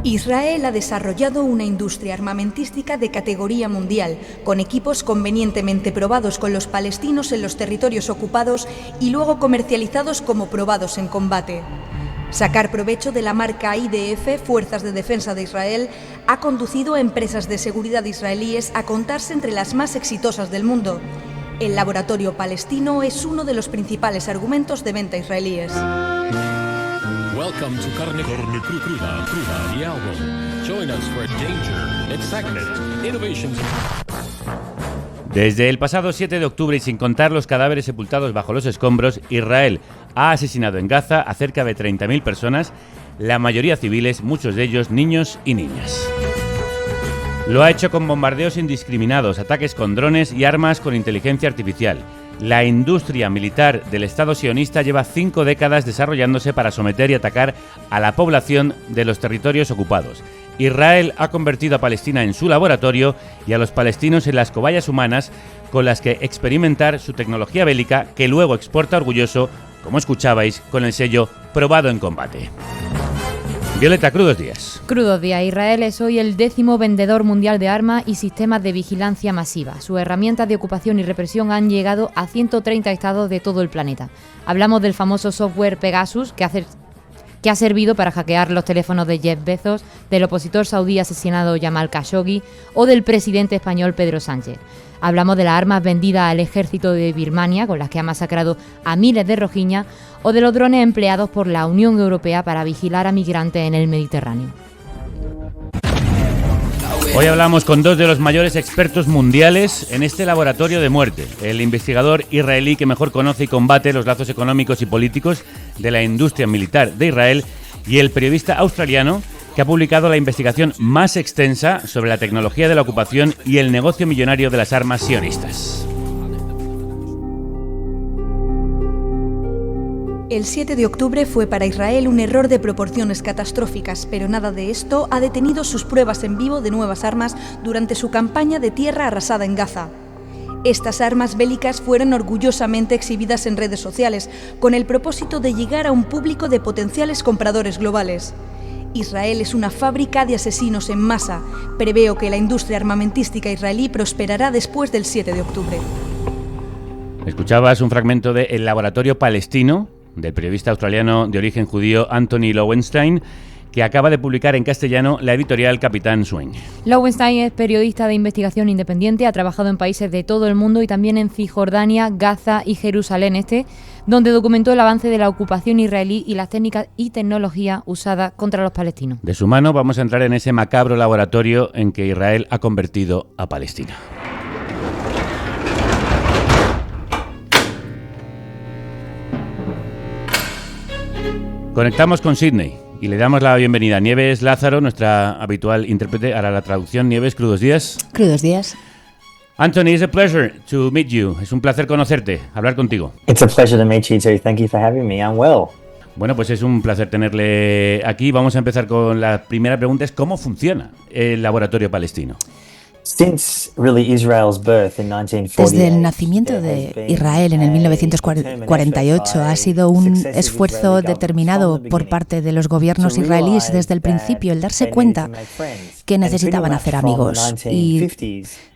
Israel ha desarrollado una industria armamentística de categoría mundial, con equipos convenientemente probados con los palestinos en los territorios ocupados y luego comercializados como probados en combate. Sacar provecho de la marca IDF, Fuerzas de Defensa de Israel, ha conducido a empresas de seguridad israelíes a contarse entre las más exitosas del mundo. El laboratorio palestino es uno de los principales argumentos de venta israelíes. Welcome to Carne Cruda, the album. Join us for danger, excitement, innovations. Desde el pasado 7 de octubre y sin contar los cadáveres sepultados bajo los escombros, Israel ha asesinado en Gaza a cerca de 30.000 personas, la mayoría civiles, muchos de ellos niños y niñas. Lo ha hecho con bombardeos indiscriminados, ataques con drones y armas con inteligencia artificial. La industria militar del Estado sionista lleva 5 décadas desarrollándose para someter y atacar a la población de los territorios ocupados. Israel ha convertido a Palestina en su laboratorio y a los palestinos en las cobayas humanas con las que experimentar su tecnología bélica, que luego exporta orgulloso, como escuchabais, con el sello Probado en Combate. Violeta, crudos días. Crudos días. Israel es hoy el 10º vendedor mundial de armas y sistemas de vigilancia masiva. Sus herramientas de ocupación y represión han llegado a 130 estados de todo el planeta. Hablamos del famoso software Pegasus, que ha servido para hackear los teléfonos de Jeff Bezos, del opositor saudí asesinado Jamal Khashoggi o del presidente español Pedro Sánchez. Hablamos de las armas vendidas al ejército de Birmania, con las que ha masacrado a miles de rohinyás, o de los drones empleados por la Unión Europea para vigilar a migrantes en el Mediterráneo. Hoy hablamos con dos de los mayores expertos mundiales en este laboratorio de muerte. El investigador israelí que mejor conoce y combate los lazos económicos y políticos de la industria militar de Israel, y el periodista australiano que ha publicado la investigación más extensa sobre la tecnología de la ocupación y el negocio millonario de las armas sionistas. El 7 de octubre fue para Israel un error de proporciones catastróficas, pero nada de esto ha detenido sus pruebas en vivo de nuevas armas durante su campaña de tierra arrasada en Gaza. Estas armas bélicas fueron orgullosamente exhibidas en redes sociales, con el propósito de llegar a un público de potenciales compradores globales. Israel es una fábrica de asesinos en masa. Preveo que la industria armamentística israelí prosperará después del 7 de octubre. Escuchabas un fragmento de El laboratorio palestino, del periodista australiano de origen judío Anthony Lowenstein, que acaba de publicar en castellano la editorial Capitán Swing. Lowenstein es periodista de investigación independiente, ha trabajado en países de todo el mundo y también en Cisjordania, Gaza y Jerusalén Este, donde documentó el avance de la ocupación israelí y las técnicas y tecnología usadas contra los palestinos. De su mano vamos a entrar en ese macabro laboratorio en que Israel ha convertido a Palestina. Conectamos con Sydney y le damos la bienvenida a Nieves Lázaro, nuestra habitual intérprete. Hará la traducción. Nieves, crudos días. Crudos días. Anthony, it's a pleasure to meet you. Es un placer conocerte, hablar contigo. It's a pleasure to meet you too. Thank you for having me. I'm well. Bueno, pues es un placer tenerle aquí. Vamos a empezar con la primera pregunta, es ¿cómo funciona el laboratorio palestino? Desde el nacimiento de Israel en el 1948 ha sido un esfuerzo determinado por parte de los gobiernos israelíes desde el principio el darse cuenta que necesitaban hacer amigos. Y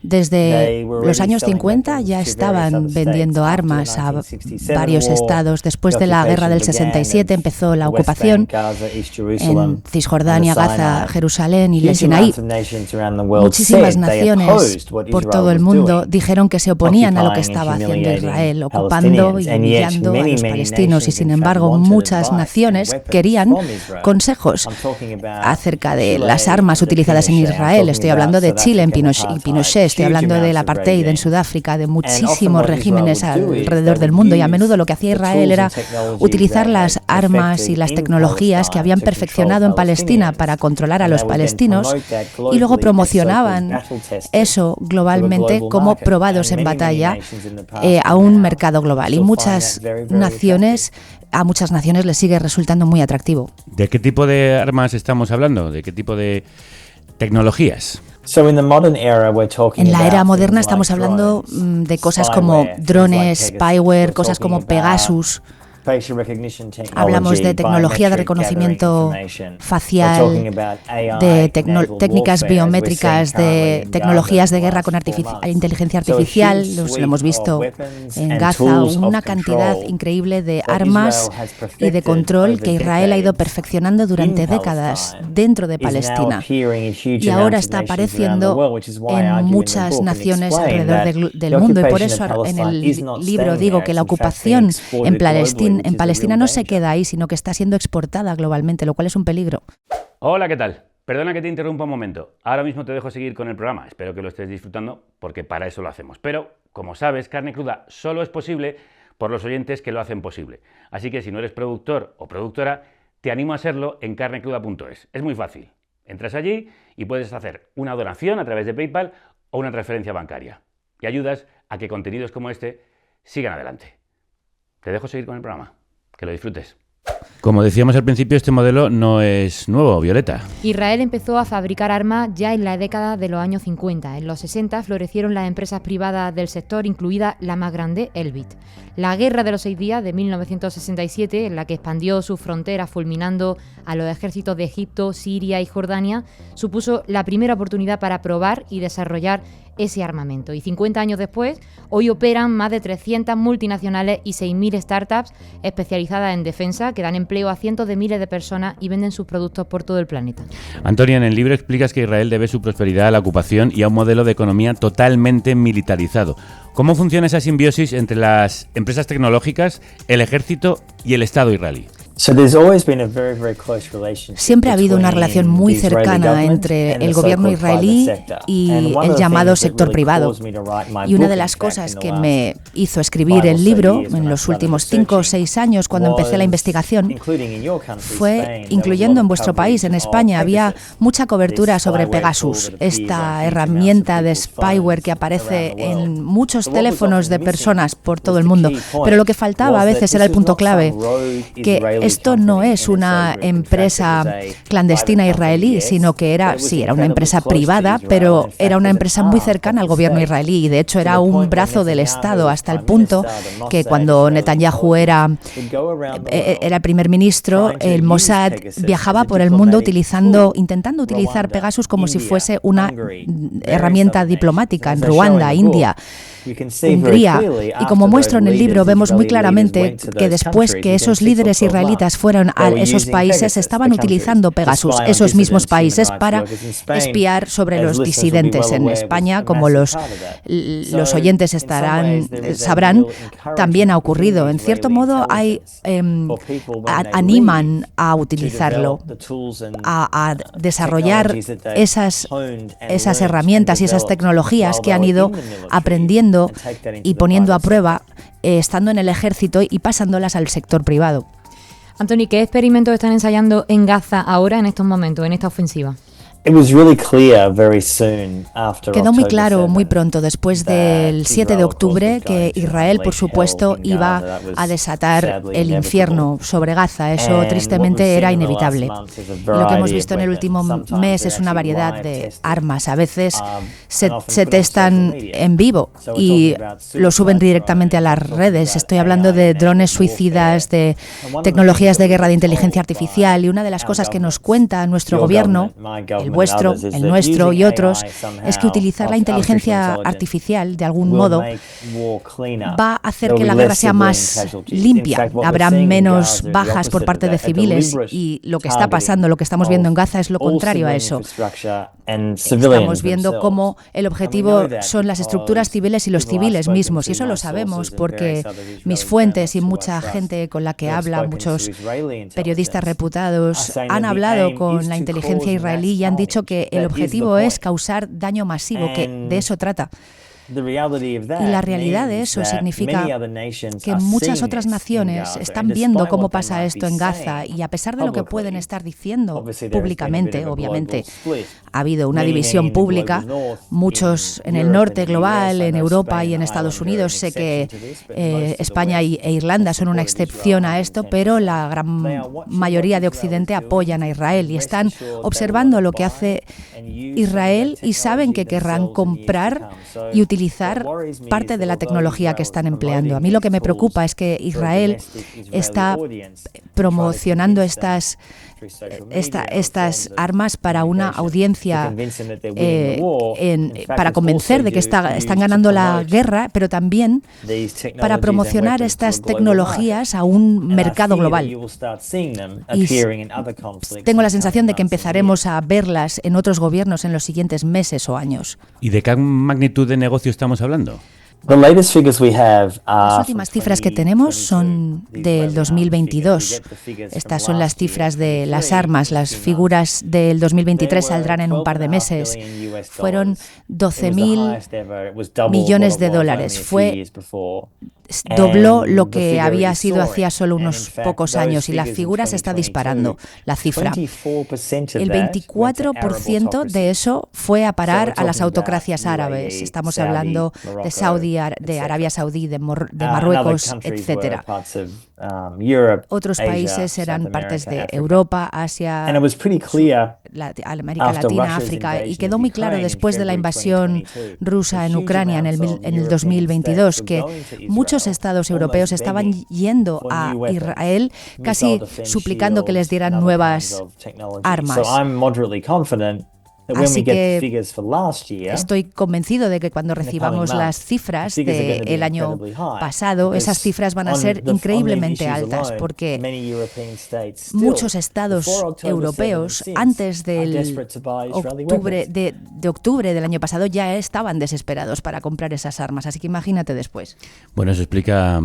desde los años 50 ya estaban vendiendo armas a varios estados. Después de la guerra del 67 empezó la ocupación en Cisjordania, Gaza, Jerusalén y el Sinaí. Muchísimas naciones por todo el mundo dijeron que se oponían a lo que estaba haciendo Israel, ocupando y humillando a los palestinos, y sin embargo muchas naciones querían consejos acerca de las armas utilizadas en Israel. Estoy hablando de Chile en Pinochet, estoy hablando del apartheid en Sudáfrica, de muchísimos regímenes alrededor del mundo, y a menudo lo que hacía Israel era utilizar las armas y las tecnologías que habían perfeccionado en Palestina para controlar a los palestinos, y luego promocionaban eso globalmente como probados en batalla a un mercado global, y a muchas naciones les sigue resultando muy atractivo. ¿De qué tipo de armas estamos hablando? ¿De qué tipo de tecnologías? En la era moderna estamos hablando de cosas como drones, spyware, cosas como Pegasus. Hablamos de tecnología de reconocimiento facial, de técnicas biométricas, de tecnologías de guerra con inteligencia artificial. Lo hemos visto en Gaza, una cantidad increíble de armas y de control que Israel ha ido perfeccionando durante décadas dentro de Palestina. Y ahora está apareciendo en muchas naciones alrededor del mundo. Y por eso en el libro digo que la ocupación en Palestina no se queda ahí, sino que está siendo exportada globalmente, lo cual es un peligro. Hola, ¿qué tal? Perdona que te interrumpa un momento. Ahora mismo te dejo seguir con el programa. Espero que lo estés disfrutando porque para eso lo hacemos. Pero, como sabes, Carne Cruda solo es posible por los oyentes que lo hacen posible. Así que si no eres productor o productora, te animo a serlo en carnecruda.es. Es muy fácil. Entras allí y puedes hacer una donación a través de PayPal o una transferencia bancaria. Y ayudas a que contenidos como este sigan adelante. Te dejo seguir con el programa. Que lo disfrutes. Como decíamos al principio, este modelo no es nuevo, Violeta. Israel empezó a fabricar armas ya en la década de los años 50. En los 60 florecieron las empresas privadas del sector, incluida la más grande, Elbit. La Guerra de los 6 días de 1967, en la que expandió sus fronteras fulminando a los ejércitos de Egipto, Siria y Jordania, supuso la primera oportunidad para probar y desarrollar ese armamento. Y 50 años después, hoy operan más de 300 multinacionales y 6.000 startups especializadas en defensa que dan empleo a cientos de miles de personas y venden sus productos por todo el planeta. Antonia, en el libro explicas que Israel debe su prosperidad a la ocupación y a un modelo de economía totalmente militarizado. ¿Cómo funciona esa simbiosis entre las empresas tecnológicas, el ejército y el Estado israelí? Siempre ha habido una relación muy cercana entre el gobierno israelí y el llamado sector privado. Y una de las cosas que me hizo escribir el libro en los últimos 5 o 6 años, cuando empecé la investigación, fue, incluyendo en vuestro país, en España, había mucha cobertura sobre Pegasus, esta herramienta de spyware que aparece en muchos teléfonos de personas por todo el mundo. Pero lo que faltaba a veces era el punto clave, que esto no es una empresa clandestina israelí, sino que era una empresa privada, pero era una empresa muy cercana al gobierno israelí y de hecho era un brazo del Estado, hasta el punto que cuando Netanyahu era primer ministro, el Mossad viajaba por el mundo intentando utilizar Pegasus como si fuese una herramienta diplomática en Ruanda, India, Hungría. Y como muestro en el libro, vemos muy claramente que después que esos líderes israelitas fueron a esos países, estaban utilizando Pegasus, esos mismos países, para espiar sobre los disidentes. En España, como los oyentes sabrán, también ha ocurrido. En cierto modo, animan a utilizarlo, a desarrollar esas herramientas y esas tecnologías que han ido aprendiendo y poniendo a prueba estando en el ejército y pasándolas al sector privado. Anthony, ¿qué experimentos están ensayando en Gaza ahora, en estos momentos, en esta ofensiva? Quedó muy claro muy pronto, después del 7 de octubre, que Israel, por supuesto, iba a desatar el infierno sobre Gaza. Eso tristemente era inevitable. Y lo que hemos visto en el último mes es una variedad de armas. A veces se testan en vivo y lo suben directamente a las redes. Estoy hablando de drones suicidas, de tecnologías de guerra de inteligencia artificial, y una de las cosas que nos cuenta nuestro gobierno, el nuestro y otros, es que utilizar la inteligencia artificial de algún modo va a hacer que la guerra sea más limpia. Habrá menos bajas por parte de civiles y lo que está pasando, lo que estamos viendo en Gaza es lo contrario a eso. Estamos viendo cómo el objetivo son las estructuras civiles y los civiles mismos, y eso lo sabemos porque mis fuentes y mucha gente con la que habla, muchos periodistas reputados, han hablado con la inteligencia israelí y han dicho que el objetivo es causar daño masivo, que de eso trata. Y la realidad de eso significa que muchas otras naciones están viendo cómo pasa esto en Gaza, y a pesar de lo que pueden estar diciendo públicamente, obviamente ha habido una división pública, muchos en el norte global, en Europa y en Estados Unidos. Sé que España e Irlanda son una excepción a esto, pero la gran mayoría de Occidente apoyan a Israel y están observando lo que hace Israel y saben que querrán comprar y utilizar utilizar parte de la tecnología que están empleando. A mí lo que me preocupa es que Israel está promocionando estas armas para una audiencia, para convencer de que están ganando la guerra, pero también para promocionar estas tecnologías a un mercado global. Y tengo la sensación de que empezaremos a verlas en otros gobiernos en los siguientes meses o años. ¿Y de qué magnitud de negocio estamos hablando? Las últimas cifras que tenemos son del 2022. Estas son las cifras de las armas. Las figuras del 2023 saldrán en un par de meses. Fueron 12.000 millones de dodolares. Dobló lo que había sido hacía solo unos pocos años y la figura se está disparando, la cifra. El 24% de eso fue a parar a las autocracias árabes. Estamos hablando de Arabia Saudí, de Marruecos, etcétera. Otros países eran partes de Europa, Asia, América Latina, África, y quedó muy claro después de la invasión rusa en Ucrania en el 2022 que muchos estados europeos estaban yendo a Israel casi suplicando que les dieran nuevas armas. Así que estoy convencido de que cuando recibamos las cifras del año pasado, esas cifras van a ser increíblemente altas, porque muchos estados europeos, antes del octubre del año pasado, ya estaban desesperados para comprar esas armas. Así que imagínate después. Bueno, eso explica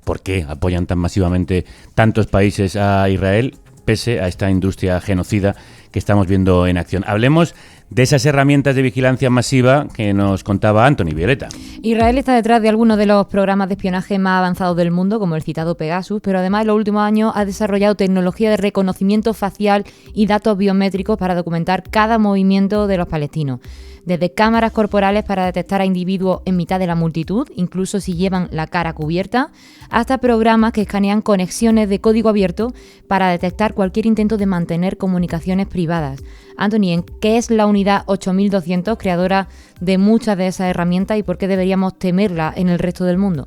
por qué apoyan tan masivamente tantos países a Israel, pese a esta industria genocida que estamos viendo en acción. Hablemos de esas herramientas de vigilancia masiva que nos contaba Anthony. Violeta. Israel está detrás de algunos de los programas de espionaje más avanzados del mundo, como el citado Pegasus, pero además en los últimos años ha desarrollado tecnología de reconocimiento facial y datos biométricos para documentar cada movimiento de los palestinos. Desde cámaras corporales para detectar a individuos en mitad de la multitud, incluso si llevan la cara cubierta, hasta programas que escanean conexiones de código abierto para detectar cualquier intento de mantener comunicaciones privadas. Anthony, ¿qué es la unidad 8200, creadora de muchas de esas herramientas, y por qué deberíamos temerla en el resto del mundo?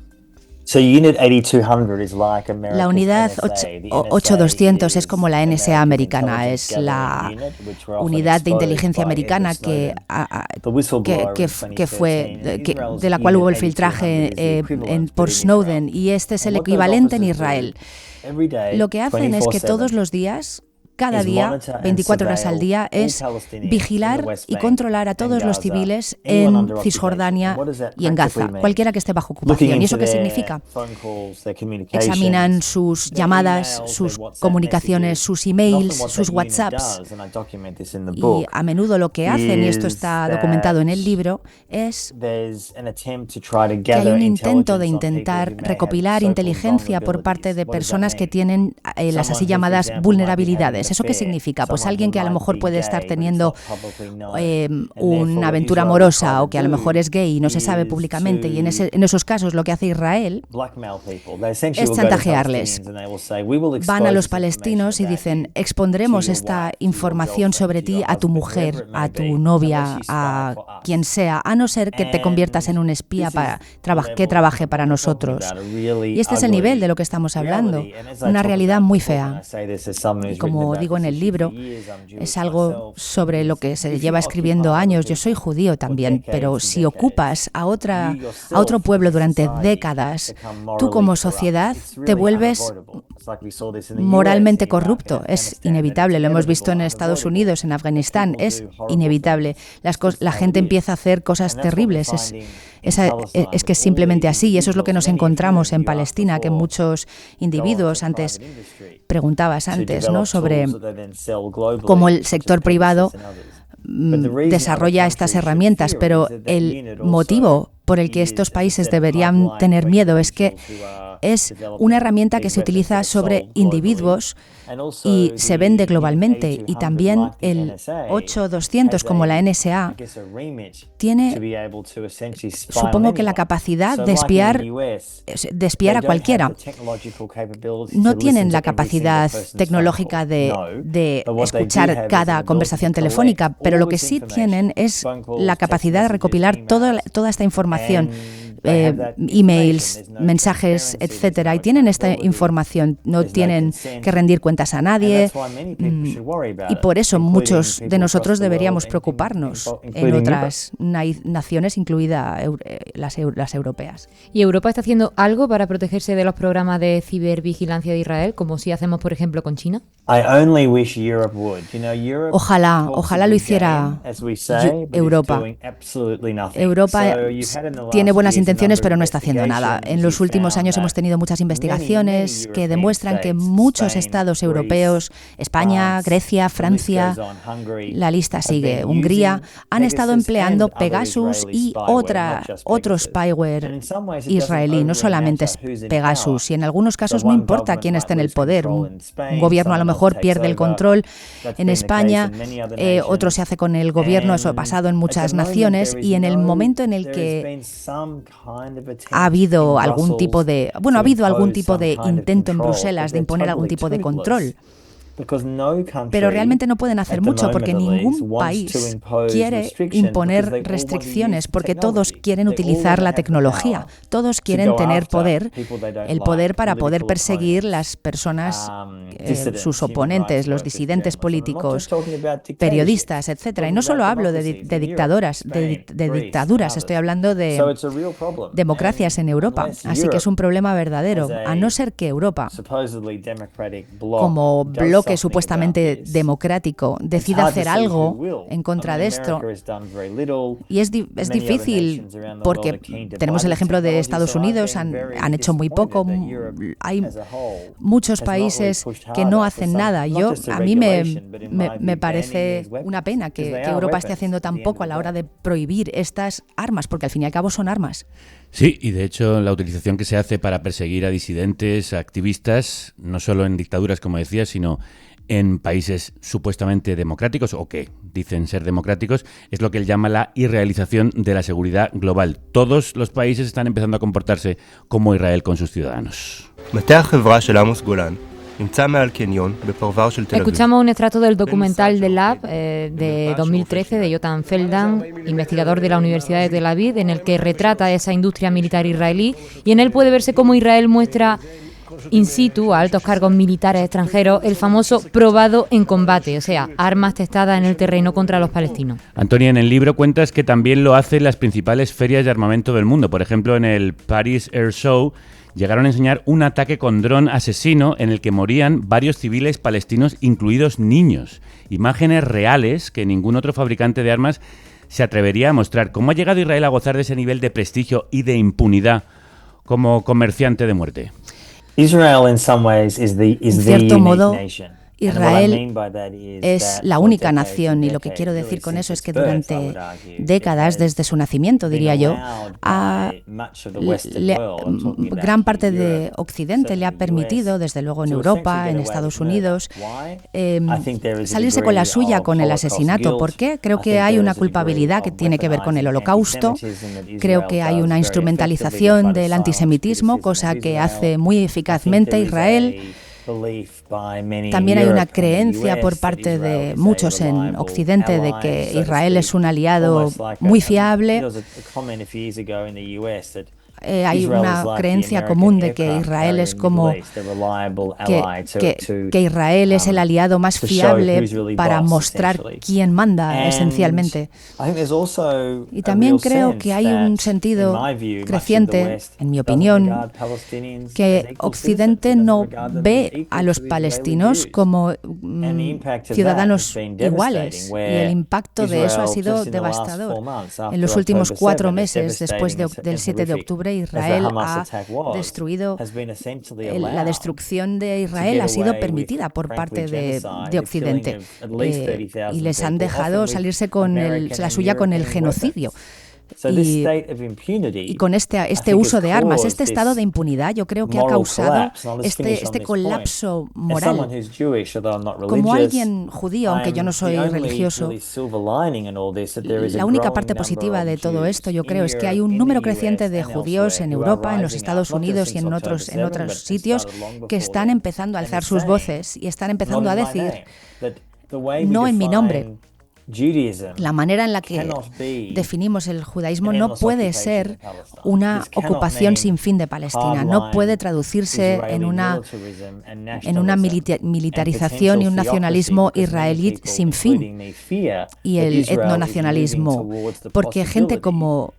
La unidad 8200 es como la NSA americana, es la unidad de inteligencia americana de la cual hubo el filtraje por Snowden, y este es el equivalente en Israel. Lo que hacen es que todos los días, cada día, 24 horas al día, es vigilar y controlar a todos los civiles en Cisjordania y en Gaza, cualquiera que esté bajo ocupación. ¿Y eso qué significa? Examinan sus llamadas, sus comunicaciones, sus emails, sus WhatsApps. Y a menudo lo que hacen, y esto está documentado en el libro, es que hay un intento de intentar recopilar inteligencia por parte de personas que tienen las así llamadas vulnerabilidades. ¿Eso qué significa? Pues alguien que a lo mejor puede estar teniendo una aventura amorosa, o que a lo mejor es gay y no se sabe públicamente, y en esos casos lo que hace Israel es chantajearles. Van a los palestinos y dicen: expondremos esta información sobre ti a tu mujer, a tu novia, a quien sea, a no ser que te conviertas en un espía que trabaje para nosotros. Y este es el nivel de lo que estamos hablando, una realidad muy fea. Y como digo en el libro, es algo sobre lo que se lleva escribiendo años. Yo soy judío también, pero si ocupas a otro pueblo durante décadas, tú como sociedad te vuelves moralmente corrupto. Es inevitable, lo hemos visto en Estados Unidos, en Afganistán, es inevitable. La gente empieza a hacer cosas terribles. Es que es simplemente así, y eso es lo que nos encontramos en Palestina, que muchos individuos, preguntabas antes, ¿no?, sobre cómo el sector privado desarrolla estas herramientas, pero el motivo por el que estos países deberían tener miedo es que es una herramienta que se utiliza sobre individuos y se vende globalmente. Y también el 8200, como la NSA, tiene, supongo que la capacidad de espiar a cualquiera. No tienen la capacidad tecnológica de escuchar cada conversación telefónica, pero lo que sí tienen es la capacidad de recopilar toda esta información, emails, mensajes, etcétera, y tienen esta información, no tienen que rendir cuentas a nadie, y por eso muchos de nosotros deberíamos preocuparnos en otras naciones, incluidas las europeas. ¿Y Europa está haciendo algo para protegerse de los programas de cibervigilancia de Israel, como si hacemos, por ejemplo, con China? Ojalá lo hiciera Europa. Europa tiene buenas intenciones, pero no está haciendo nada. En los últimos años hemos tenido muchas investigaciones que demuestran que muchos estados europeos, España, Grecia, Francia, la lista sigue, Hungría, han estado empleando Pegasus y otro spyware israelí, no solamente es Pegasus, y en algunos casos no importa quién esté en el poder. Un gobierno a lo mejor pierde el control en España, otro se hace con el gobierno, eso ha pasado en muchas naciones, y en el momento en el que ha habido algún tipo de intento en Bruselas de imponer algún tipo de control. Pero realmente no pueden hacer mucho porque ningún país quiere imponer restricciones, porque todos quieren utilizar la tecnología, todos quieren tener poder, el poder para poder perseguir las personas, sus oponentes, los disidentes políticos, periodistas, etcétera. Y no solo hablo de dictaduras, estoy hablando de democracias en Europa, así que es un problema verdadero, a no ser que Europa, como bloque supuestamente democrático, decida hacer algo en contra de esto. Y es difícil porque tenemos el ejemplo de Estados Unidos, han hecho muy poco. Hay muchos países que no hacen nada. A mí me parece una pena que Europa esté haciendo tan poco a la hora de prohibir estas armas, porque al fin y al cabo son armas. Sí, y de hecho la utilización que se hace para perseguir a disidentes, a activistas, no solo en dictaduras, como decía, sino en países supuestamente democráticos o que dicen ser democráticos, es lo que él llama la irrealización de la seguridad global. Todos los países están empezando a comportarse como Israel con sus ciudadanos. Escuchamos un extracto del documental The Lab de 2013 de Yotam Feldan, investigador de la Universidad de Tel Aviv, en el que retrata esa industria militar israelí, y en él puede verse cómo Israel muestra in situ a altos cargos militares extranjeros el famoso probado en combate, o sea, armas testadas en el terreno contra los palestinos. Antonia, en el libro cuentas que también lo hacen las principales ferias de armamento del mundo. Por ejemplo, en el Paris Air Show llegaron a enseñar un ataque con dron asesino en el que morían varios civiles palestinos, incluidos niños. Imágenes reales que ningún otro fabricante de armas se atrevería a mostrar. ¿Cómo ha llegado Israel a gozar de ese nivel de prestigio y de impunidad como comerciante de muerte? Israel in some ways is the cierto modo, nation. Israel es la única nación, y lo que quiero decir con eso es que durante décadas, desde su nacimiento, diría yo, gran parte de Occidente le ha permitido, desde luego en Europa, en Estados Unidos, salirse con la suya con el asesinato. ¿Por qué? Creo que hay una culpabilidad que tiene que ver con el Holocausto, creo que hay una instrumentalización del antisemitismo, cosa que hace muy eficazmente Israel. También hay una creencia por parte de muchos en Occidente de que Israel es un aliado muy fiable. Hay una creencia común de que Israel es como que Israel es el aliado más fiable para mostrar quién manda, esencialmente. Y también creo que hay un sentido creciente, en mi opinión, que Occidente no ve a los palestinos como ciudadanos iguales, y el impacto de eso ha sido devastador. En los últimos 4 meses, después del 7 de octubre, Israel ha destruido, la destrucción de Israel ha sido permitida por parte de Occidente, y les han dejado salirse con la suya con el genocidio. Y con este uso de armas, este estado de impunidad, yo creo que ha causado este colapso moral. Como alguien judío, aunque yo no soy religioso, la única parte positiva de todo esto, yo creo, es que hay un número creciente de judíos en Europa, en los Estados Unidos y en otros sitios que están empezando a alzar sus voces y están empezando a decir: no en mi nombre. La manera en la que definimos el judaísmo no puede ser una ocupación sin fin de Palestina, no puede traducirse en una militarización y un nacionalismo israelí sin fin y el etnonacionalismo, porque gente como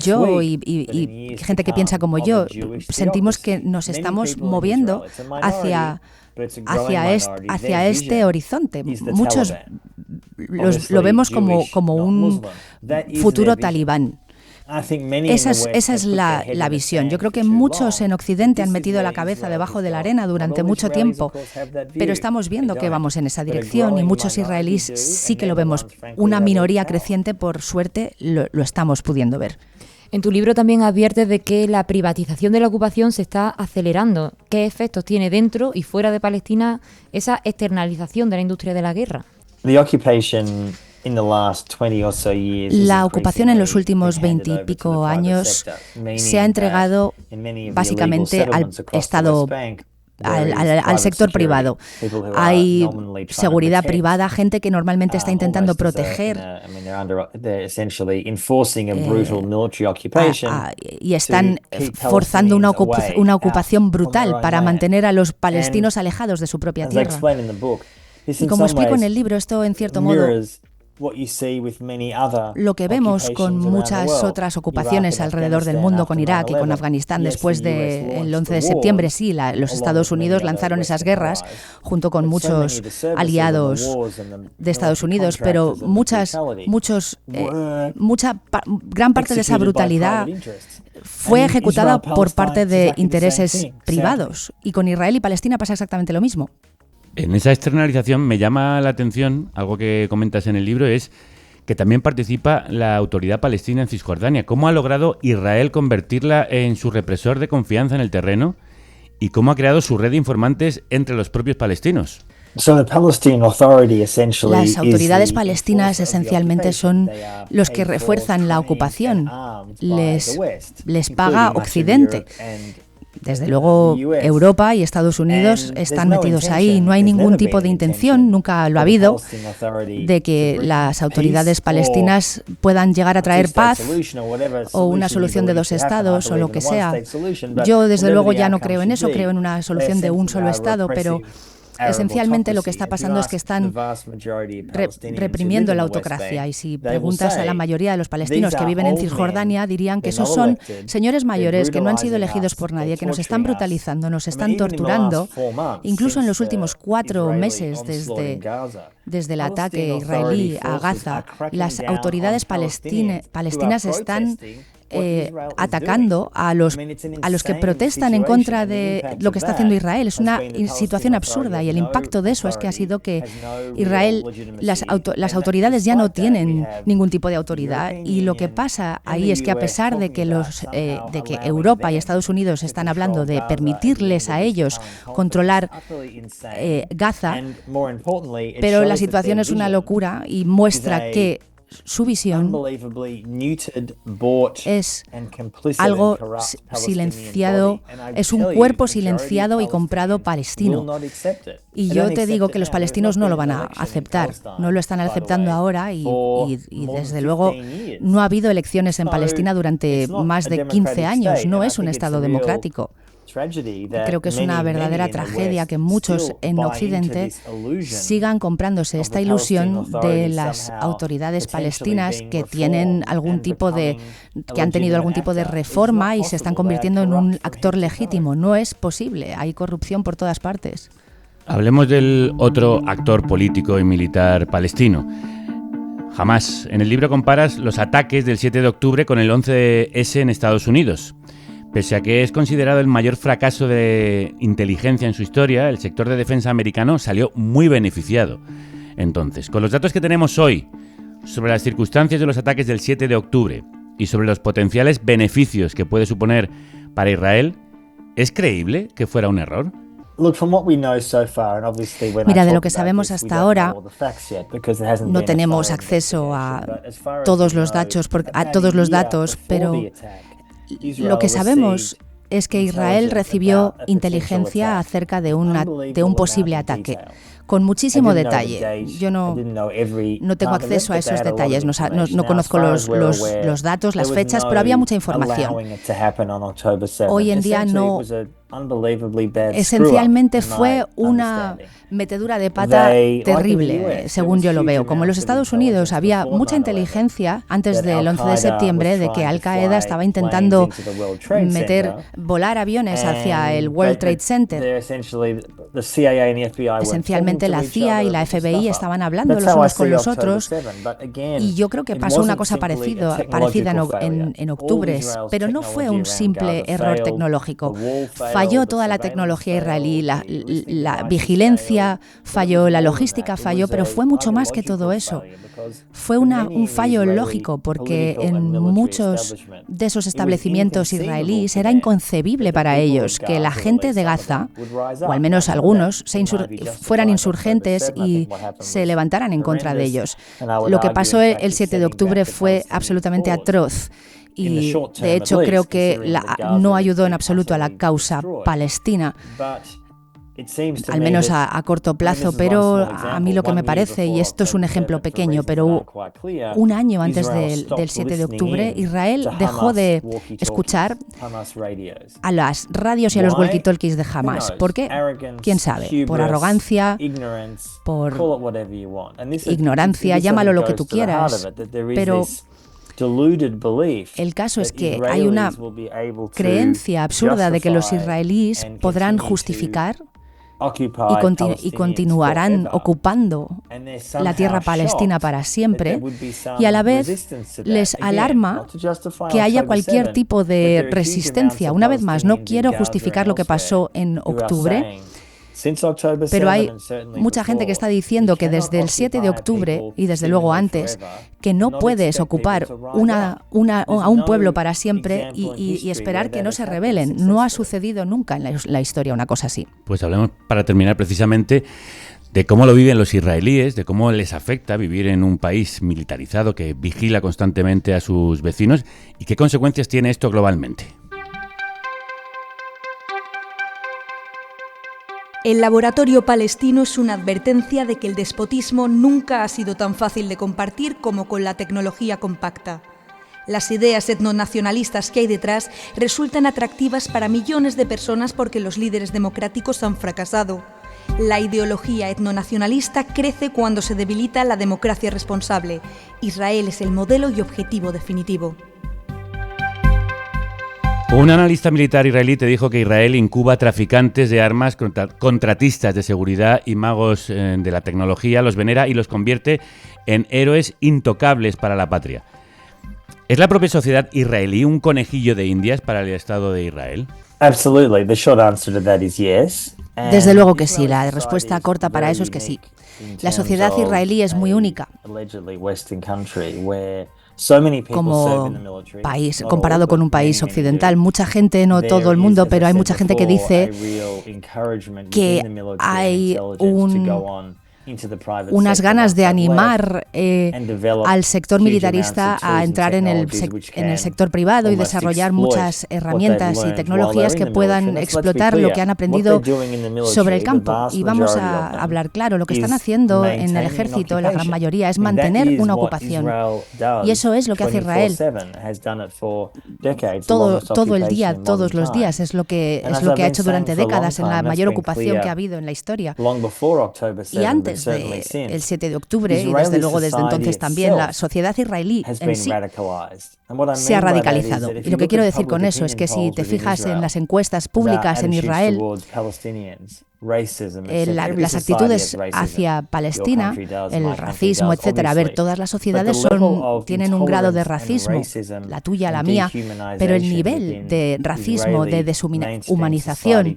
yo y gente que piensa como yo sentimos que nos estamos moviendo hacia este horizonte. Muchos lo vemos como un futuro talibán. Esa es la visión. Yo creo que muchos en Occidente han metido la cabeza debajo de la arena durante mucho tiempo, pero estamos viendo que vamos en esa dirección y muchos israelíes sí que lo vemos. Una minoría creciente, por suerte, lo estamos pudiendo ver. En tu libro también adviertes de que la privatización de la ocupación se está acelerando. ¿Qué efectos tiene dentro y fuera de Palestina esa externalización de la industria de la guerra? La ocupación en los últimos 20 y pico años se ha entregado básicamente al Estado, al sector privado. Hay seguridad privada, gente que normalmente está intentando proteger y están forzando una ocupación brutal para mantener a los palestinos alejados de su propia tierra. Y como explico en el libro, esto en cierto modo lo que vemos con muchas otras ocupaciones alrededor del mundo, con Irak y con Afganistán después del 11 de septiembre, sí, los Estados Unidos lanzaron esas guerras junto con muchos aliados de Estados Unidos, pero gran parte de esa brutalidad fue ejecutada por parte de intereses privados. Y con Israel y Palestina pasa exactamente lo mismo. En esa externalización me llama la atención, algo que comentas en el libro, es que también participa la autoridad palestina en Cisjordania. ¿Cómo ha logrado Israel convertirla en su represor de confianza en el terreno? ¿Y cómo ha creado su red de informantes entre los propios palestinos? Las autoridades palestinas esencialmente son los que refuerzan la ocupación. Les paga Occidente. Desde luego, Europa y Estados Unidos están metidos ahí. No hay ningún tipo de intención, nunca lo ha habido, de que las autoridades palestinas puedan llegar a traer paz o una solución de dos estados o lo que sea. Yo, desde luego, ya no creo en eso, creo en una solución de un solo estado, pero esencialmente lo que está pasando es que están reprimiendo la autocracia, y si preguntas a la mayoría de los palestinos que viven enCisjordania dirían que esos son señores mayores que no han sido elegidos por nadie, que nos están brutalizando, nos están torturando, incluso en los últimos 4 meses desde el ataque israelí a Gaza. Las autoridades palestinas están atacando a los que protestan en contra de lo que está haciendo Israel. Es una situación absurda, y el impacto de eso es que ha sido que Israel, las autoridades ya no tienen ningún tipo de autoridad, y lo que pasa ahí es que a pesar de que Europa y Estados Unidos están hablando de permitirles a ellos controlar Gaza, pero la situación es una locura y muestra que su visión es algo silenciado, es un cuerpo silenciado y comprado palestino. Y yo te digo que los palestinos no lo van a aceptar, no lo están aceptando ahora, y desde luego no ha habido elecciones en Palestina durante más de 15 años, no es un Estado democrático. Creo que es una verdadera tragedia que muchos en Occidente sigan comprándose esta ilusión de las autoridades palestinas que han tenido algún tipo de reforma y se están convirtiendo en un actor legítimo. No es posible, hay corrupción por todas partes. Hablemos del otro actor político y militar palestino, Hamás. En el libro comparas los ataques del 7 de octubre con el 11S en Estados Unidos. Pese a que es considerado el mayor fracaso de inteligencia en su historia, el sector de defensa americano salió muy beneficiado. Entonces, con los datos que tenemos hoy sobre las circunstancias de los ataques del 7 de octubre, y sobre los potenciales beneficios que puede suponer para Israel, ¿es creíble que fuera un error? Mira, de lo que sabemos hasta ahora, no tenemos acceso a todos los datos, pero lo que sabemos es que Israel recibió inteligencia acerca de un posible ataque, con muchísimo detalle. Yo no tengo acceso a esos detalles, no conozco los datos, las fechas, pero había mucha información. Hoy en día no. Esencialmente fue una metedura de pata terrible, según yo lo veo. Como en los Estados Unidos había mucha inteligencia antes del 11 de septiembre de que Al-Qaeda estaba intentando volar aviones hacia el World Trade Center. Esencialmente la CIA y la FBI estaban hablando los unos con los otros, y yo creo que pasó una cosa parecida en octubre, pero no fue un simple error tecnológico. Falló toda la tecnología israelí, la vigilancia falló, la logística falló, pero fue mucho más que todo eso. Fue un fallo lógico, porque en muchos de esos establecimientos israelíes era inconcebible para ellos que la gente de Gaza, o al menos algunos, fueran insurgentes y se levantaran en contra de ellos. Lo que pasó el 7 de octubre fue absolutamente atroz. Y de hecho creo que no ayudó en absoluto a la causa palestina, al menos a corto plazo, pero a mí lo que me parece, y esto es un ejemplo pequeño, pero un año antes del 7 de octubre, Israel dejó de escuchar a las radios y a los walkie-talkies de Hamas. ¿Por qué? ¿Quién sabe? Por arrogancia, por ignorancia, llámalo lo que tú quieras, pero el caso es que hay una creencia absurda de que los israelíes podrán justificar y continuarán ocupando la tierra palestina para siempre, y a la vez les alarma que haya cualquier tipo de resistencia. Una vez más, no quiero justificar lo que pasó en octubre, pero hay mucha gente que está diciendo que desde el 7 de octubre y desde luego antes, que no puedes ocupar a un pueblo para siempre y esperar que no se rebelen. No ha sucedido nunca en la historia una cosa así. Pues hablemos, para terminar, precisamente de cómo lo viven los israelíes, de cómo les afecta vivir en un país militarizado que vigila constantemente a sus vecinos y qué consecuencias tiene esto globalmente. El laboratorio palestino es una advertencia de que el despotismo nunca ha sido tan fácil de compartir como con la tecnología compacta. Las ideas etnonacionalistas que hay detrás resultan atractivas para millones de personas porque los líderes democráticos han fracasado. La ideología etnonacionalista crece cuando se debilita la democracia responsable. Israel es el modelo y objetivo definitivo. Un analista militar israelí te dijo que Israel incuba traficantes de armas, contratistas de seguridad y magos de la tecnología, los venera y los convierte en héroes intocables para la patria. ¿Es la propia sociedad israelí un conejillo de Indias para el Estado de Israel? Absolutely. The short answer to that is yes. Desde luego que sí, la respuesta corta para eso es que sí. La sociedad israelí es muy única como país, comparado con un país occidental. Mucha gente, no todo el mundo, pero hay mucha gente que dice que hay unas ganas de animar al sector militarista a entrar en el sector privado y desarrollar muchas herramientas y tecnologías que puedan explotar lo que han aprendido sobre el campo. Y vamos a hablar claro, lo que están haciendo en el ejército, la gran mayoría, es mantener una ocupación. Y eso es lo que hace Israel. Todo el día, todos los días, es lo que ha hecho durante décadas en la mayor ocupación que ha habido en la historia. Y antes del 7 de octubre, y desde luego desde entonces también, la sociedad israelí en sí se ha radicalizado. Y lo que quiero decir con eso es que si te fijas en las encuestas públicas en Israel, las actitudes hacia Palestina, el racismo, etcétera. A ver, todas las sociedades tienen un grado de racismo, la tuya, la mía, pero el nivel de racismo, de deshumanización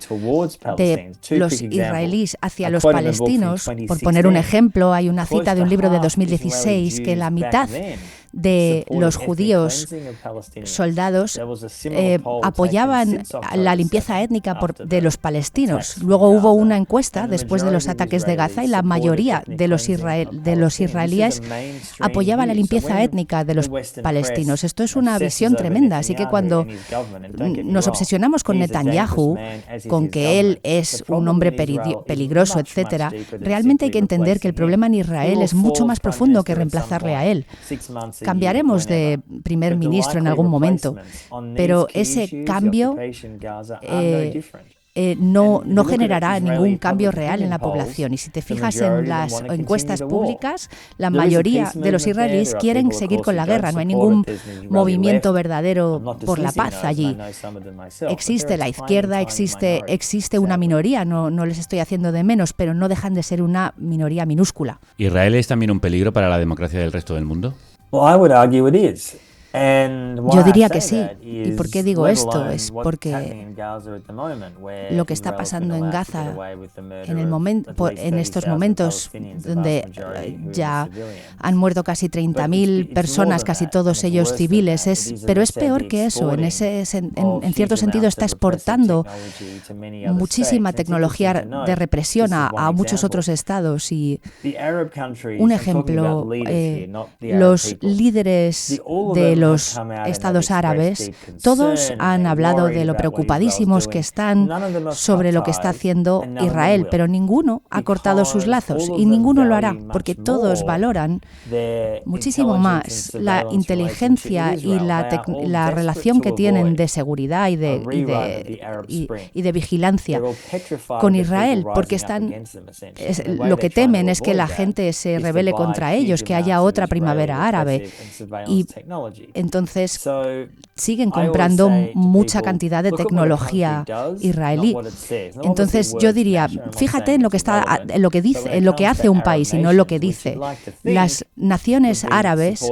de los israelíes hacia los palestinos, por poner un ejemplo, hay una cita de un libro de 2016 que la mitad de los judíos soldados apoyaban la limpieza étnica de los palestinos. Luego hubo una encuesta después de los ataques de Gaza y la mayoría de los israelíes apoyaba la limpieza étnica de los palestinos. Esto es una visión tremenda, así que cuando nos obsesionamos con Netanyahu, con que él es un hombre peligroso, etcétera, realmente hay que entender que el problema en Israel es mucho más profundo que reemplazarle a él. Cambiaremos de primer ministro en algún momento, pero ese cambio no generará ningún cambio real en la población. Y si te fijas en las encuestas públicas, la mayoría de los israelíes quieren seguir con la guerra. No hay ningún movimiento verdadero por la paz allí. Existe la izquierda, existe una minoría, no les estoy haciendo de menos, pero no dejan de ser una minoría minúscula. ¿Israel es también un peligro para la democracia del resto del mundo? Yo diría que sí. ¿Y por qué digo esto? Es porque lo que está pasando en Gaza en estos momentos, donde ya han muerto casi 30.000 personas, casi todos ellos civiles, pero es peor que eso. En cierto sentido está exportando muchísima tecnología de represión a muchos otros estados. Y un ejemplo, los líderes de los estados árabes, todos han hablado de lo preocupadísimos que están sobre lo que está haciendo Israel, pero ninguno ha cortado sus lazos y ninguno lo hará, porque todos valoran muchísimo más la inteligencia y la relación que tienen de seguridad y de vigilancia con Israel, porque lo que temen es que la gente se rebele contra ellos, que haya otra primavera árabe, y entonces siguen comprando mucha cantidad de tecnología israelí. Entonces yo diría, fíjate en lo que hace un país y no lo que dice. Las naciones árabes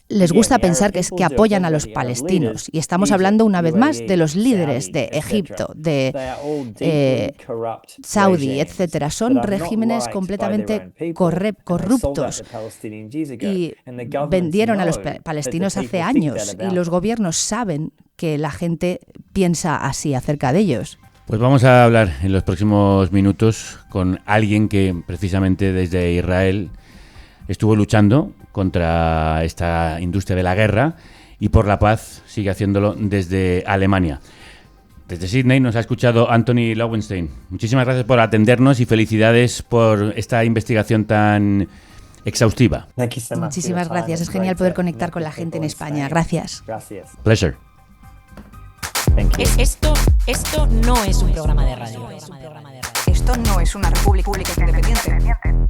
les gusta pensar que apoyan a los palestinos, y estamos hablando una vez más de los líderes de Egipto, de Saudi, etcétera. Son regímenes completamente corruptos y vendieron a los palestinos hace años, y los gobiernos saben que la gente piensa así acerca de ellos. Pues vamos a hablar en los próximos minutos con alguien que precisamente desde Israel estuvo luchando contra esta industria de la guerra y por la paz sigue haciéndolo desde Alemania. Desde Sydney nos ha escuchado Anthony Lowenstein. Muchísimas gracias por atendernos y felicidades por esta investigación tan exhaustiva. Muchísimas gracias. Es genial poder conectar con la gente en España. Gracias. Pleasure. Esto no es un programa de radio. Esto no es una república independiente.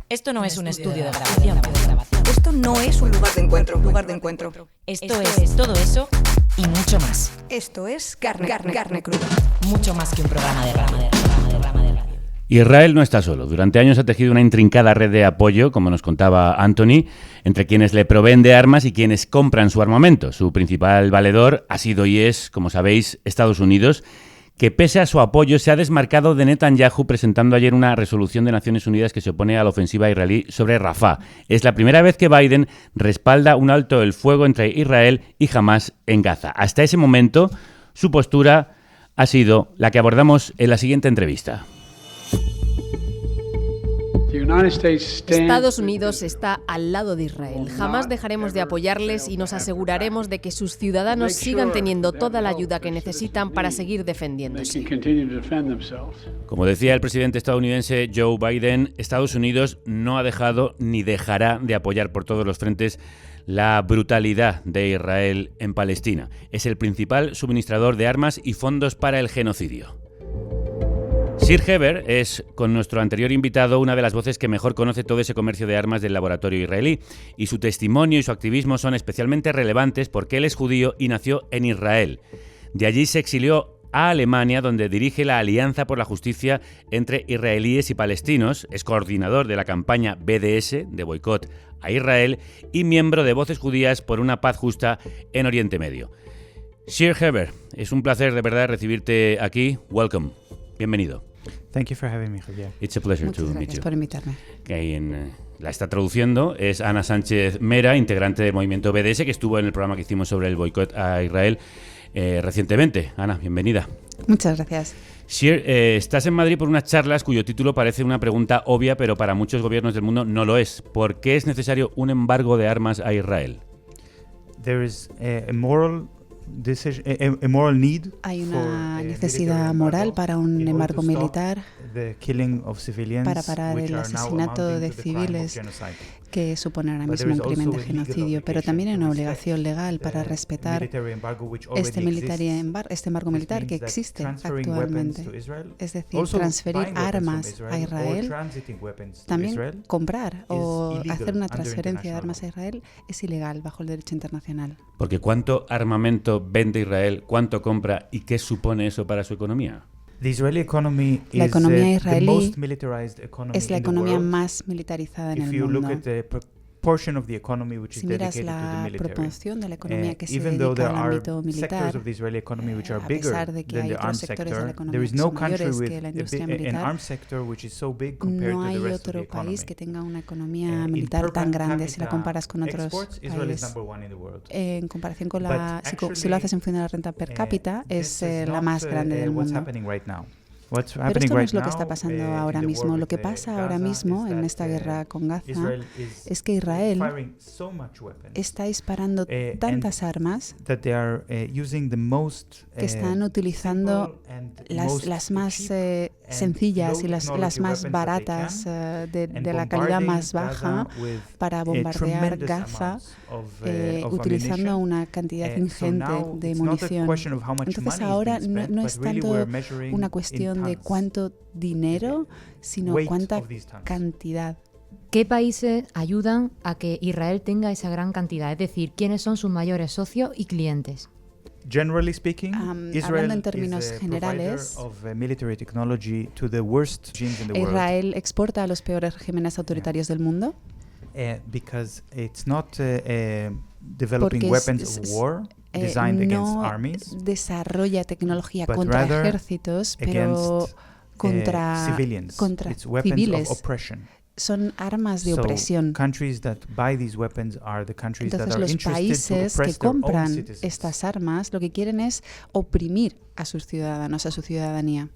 Esto no es un estudio de grabación. Esto no es un lugar de encuentro. Esto es todo eso y mucho más. Esto es carne cruda. Mucho más que un programa de radio. Israel no está solo. Durante años ha tejido una intrincada red de apoyo, como nos contaba Anthony, entre quienes le proveen de armas y quienes compran su armamento. Su principal valedor ha sido y es, como sabéis, Estados Unidos, que pese a su apoyo se ha desmarcado de Netanyahu presentando ayer una resolución de Naciones Unidas que se opone a la ofensiva israelí sobre Rafah. Es la primera vez que Biden respalda un alto el fuego entre Israel y Hamás en Gaza. Hasta ese momento, su postura ha sido la que abordamos en la siguiente entrevista. Estados Unidos está al lado de Israel. Jamás dejaremos de apoyarles y nos aseguraremos de que sus ciudadanos sigan teniendo toda la ayuda que necesitan para seguir defendiéndose. Como decía el presidente estadounidense Joe Biden, Estados Unidos no ha dejado ni dejará de apoyar por todos los frentes la brutalidad de Israel en Palestina. Es el principal suministrador de armas y fondos para el genocidio. Sir Heber es, con nuestro anterior invitado, una de las voces que mejor conoce todo ese comercio de armas del laboratorio israelí, y su testimonio y su activismo son especialmente relevantes porque él es judío y nació en Israel. De allí se exilió a Alemania, donde dirige la Alianza por la Justicia entre israelíes y palestinos, es coordinador de la campaña BDS, de boicot a Israel, y miembro de Voces Judías por una Paz Justa en Oriente Medio. Sir Heber, es un placer de verdad recibirte aquí. Welcome. Bienvenido. Thank you for having me, Javier. It's a pleasure Muchas to meet gracias you. por invitarme. Okay, la está traduciendo, es Ana Sánchez Mera, integrante del movimiento BDS, que estuvo en el programa que hicimos sobre el boicot a Israel recientemente. Ana, bienvenida. Muchas gracias. Shir, estás en Madrid por unas charlas cuyo título parece una pregunta obvia, pero para muchos gobiernos del mundo no lo es. ¿Por qué es necesario un embargo de armas a Israel? There is a moral need. Hay una necesidad moral para un embargo militar para parar el asesinato de civiles, que supone ahora mismo un crimen de genocidio, pero también hay una obligación legal para respetar este embargo militar que existe actualmente. Es decir, transferir armas a Israel, también comprar o hacer una transferencia de armas a Israel es ilegal bajo el derecho internacional. Porque ¿cuánto armamento vende Israel? ¿Cuánto compra? ¿Y qué supone eso para su economía? La economía israelí es la economía más militarizada en el mundo. Si miras la proporción de la economía que se dedica al ámbito militar, a pesar de que hay otros sectores de la economía que son mayores que la industria militar, no hay otro país que tenga una economía militar tan grande si la comparas con otros países. En comparación con si lo haces en función de la renta per cápita, es la más grande del mundo. Pero esto no es lo que está pasando ahora mismo. Lo que pasa ahora mismo en esta guerra con Gaza es que Israel está disparando tantas armas que están utilizando las más sencillas y las más baratas de la calidad más baja para bombardear Gaza, utilizando una cantidad ingente de munición. Entonces ahora no es tanto una cuestión de cuánto dinero, sino cuánta cantidad. ¿Qué países ayudan a que Israel tenga esa gran cantidad? Es decir, ¿quiénes son sus mayores socios y clientes? Hablando en términos generales, Israel exporta a los peores regímenes autoritarios del mundo porque no desarrolla tecnología contra ejércitos, pero contra civiles. Son armas de opresión. Entonces los países que compran estas armas lo que quieren es oprimir a sus ciudadanos, a su ciudadanía.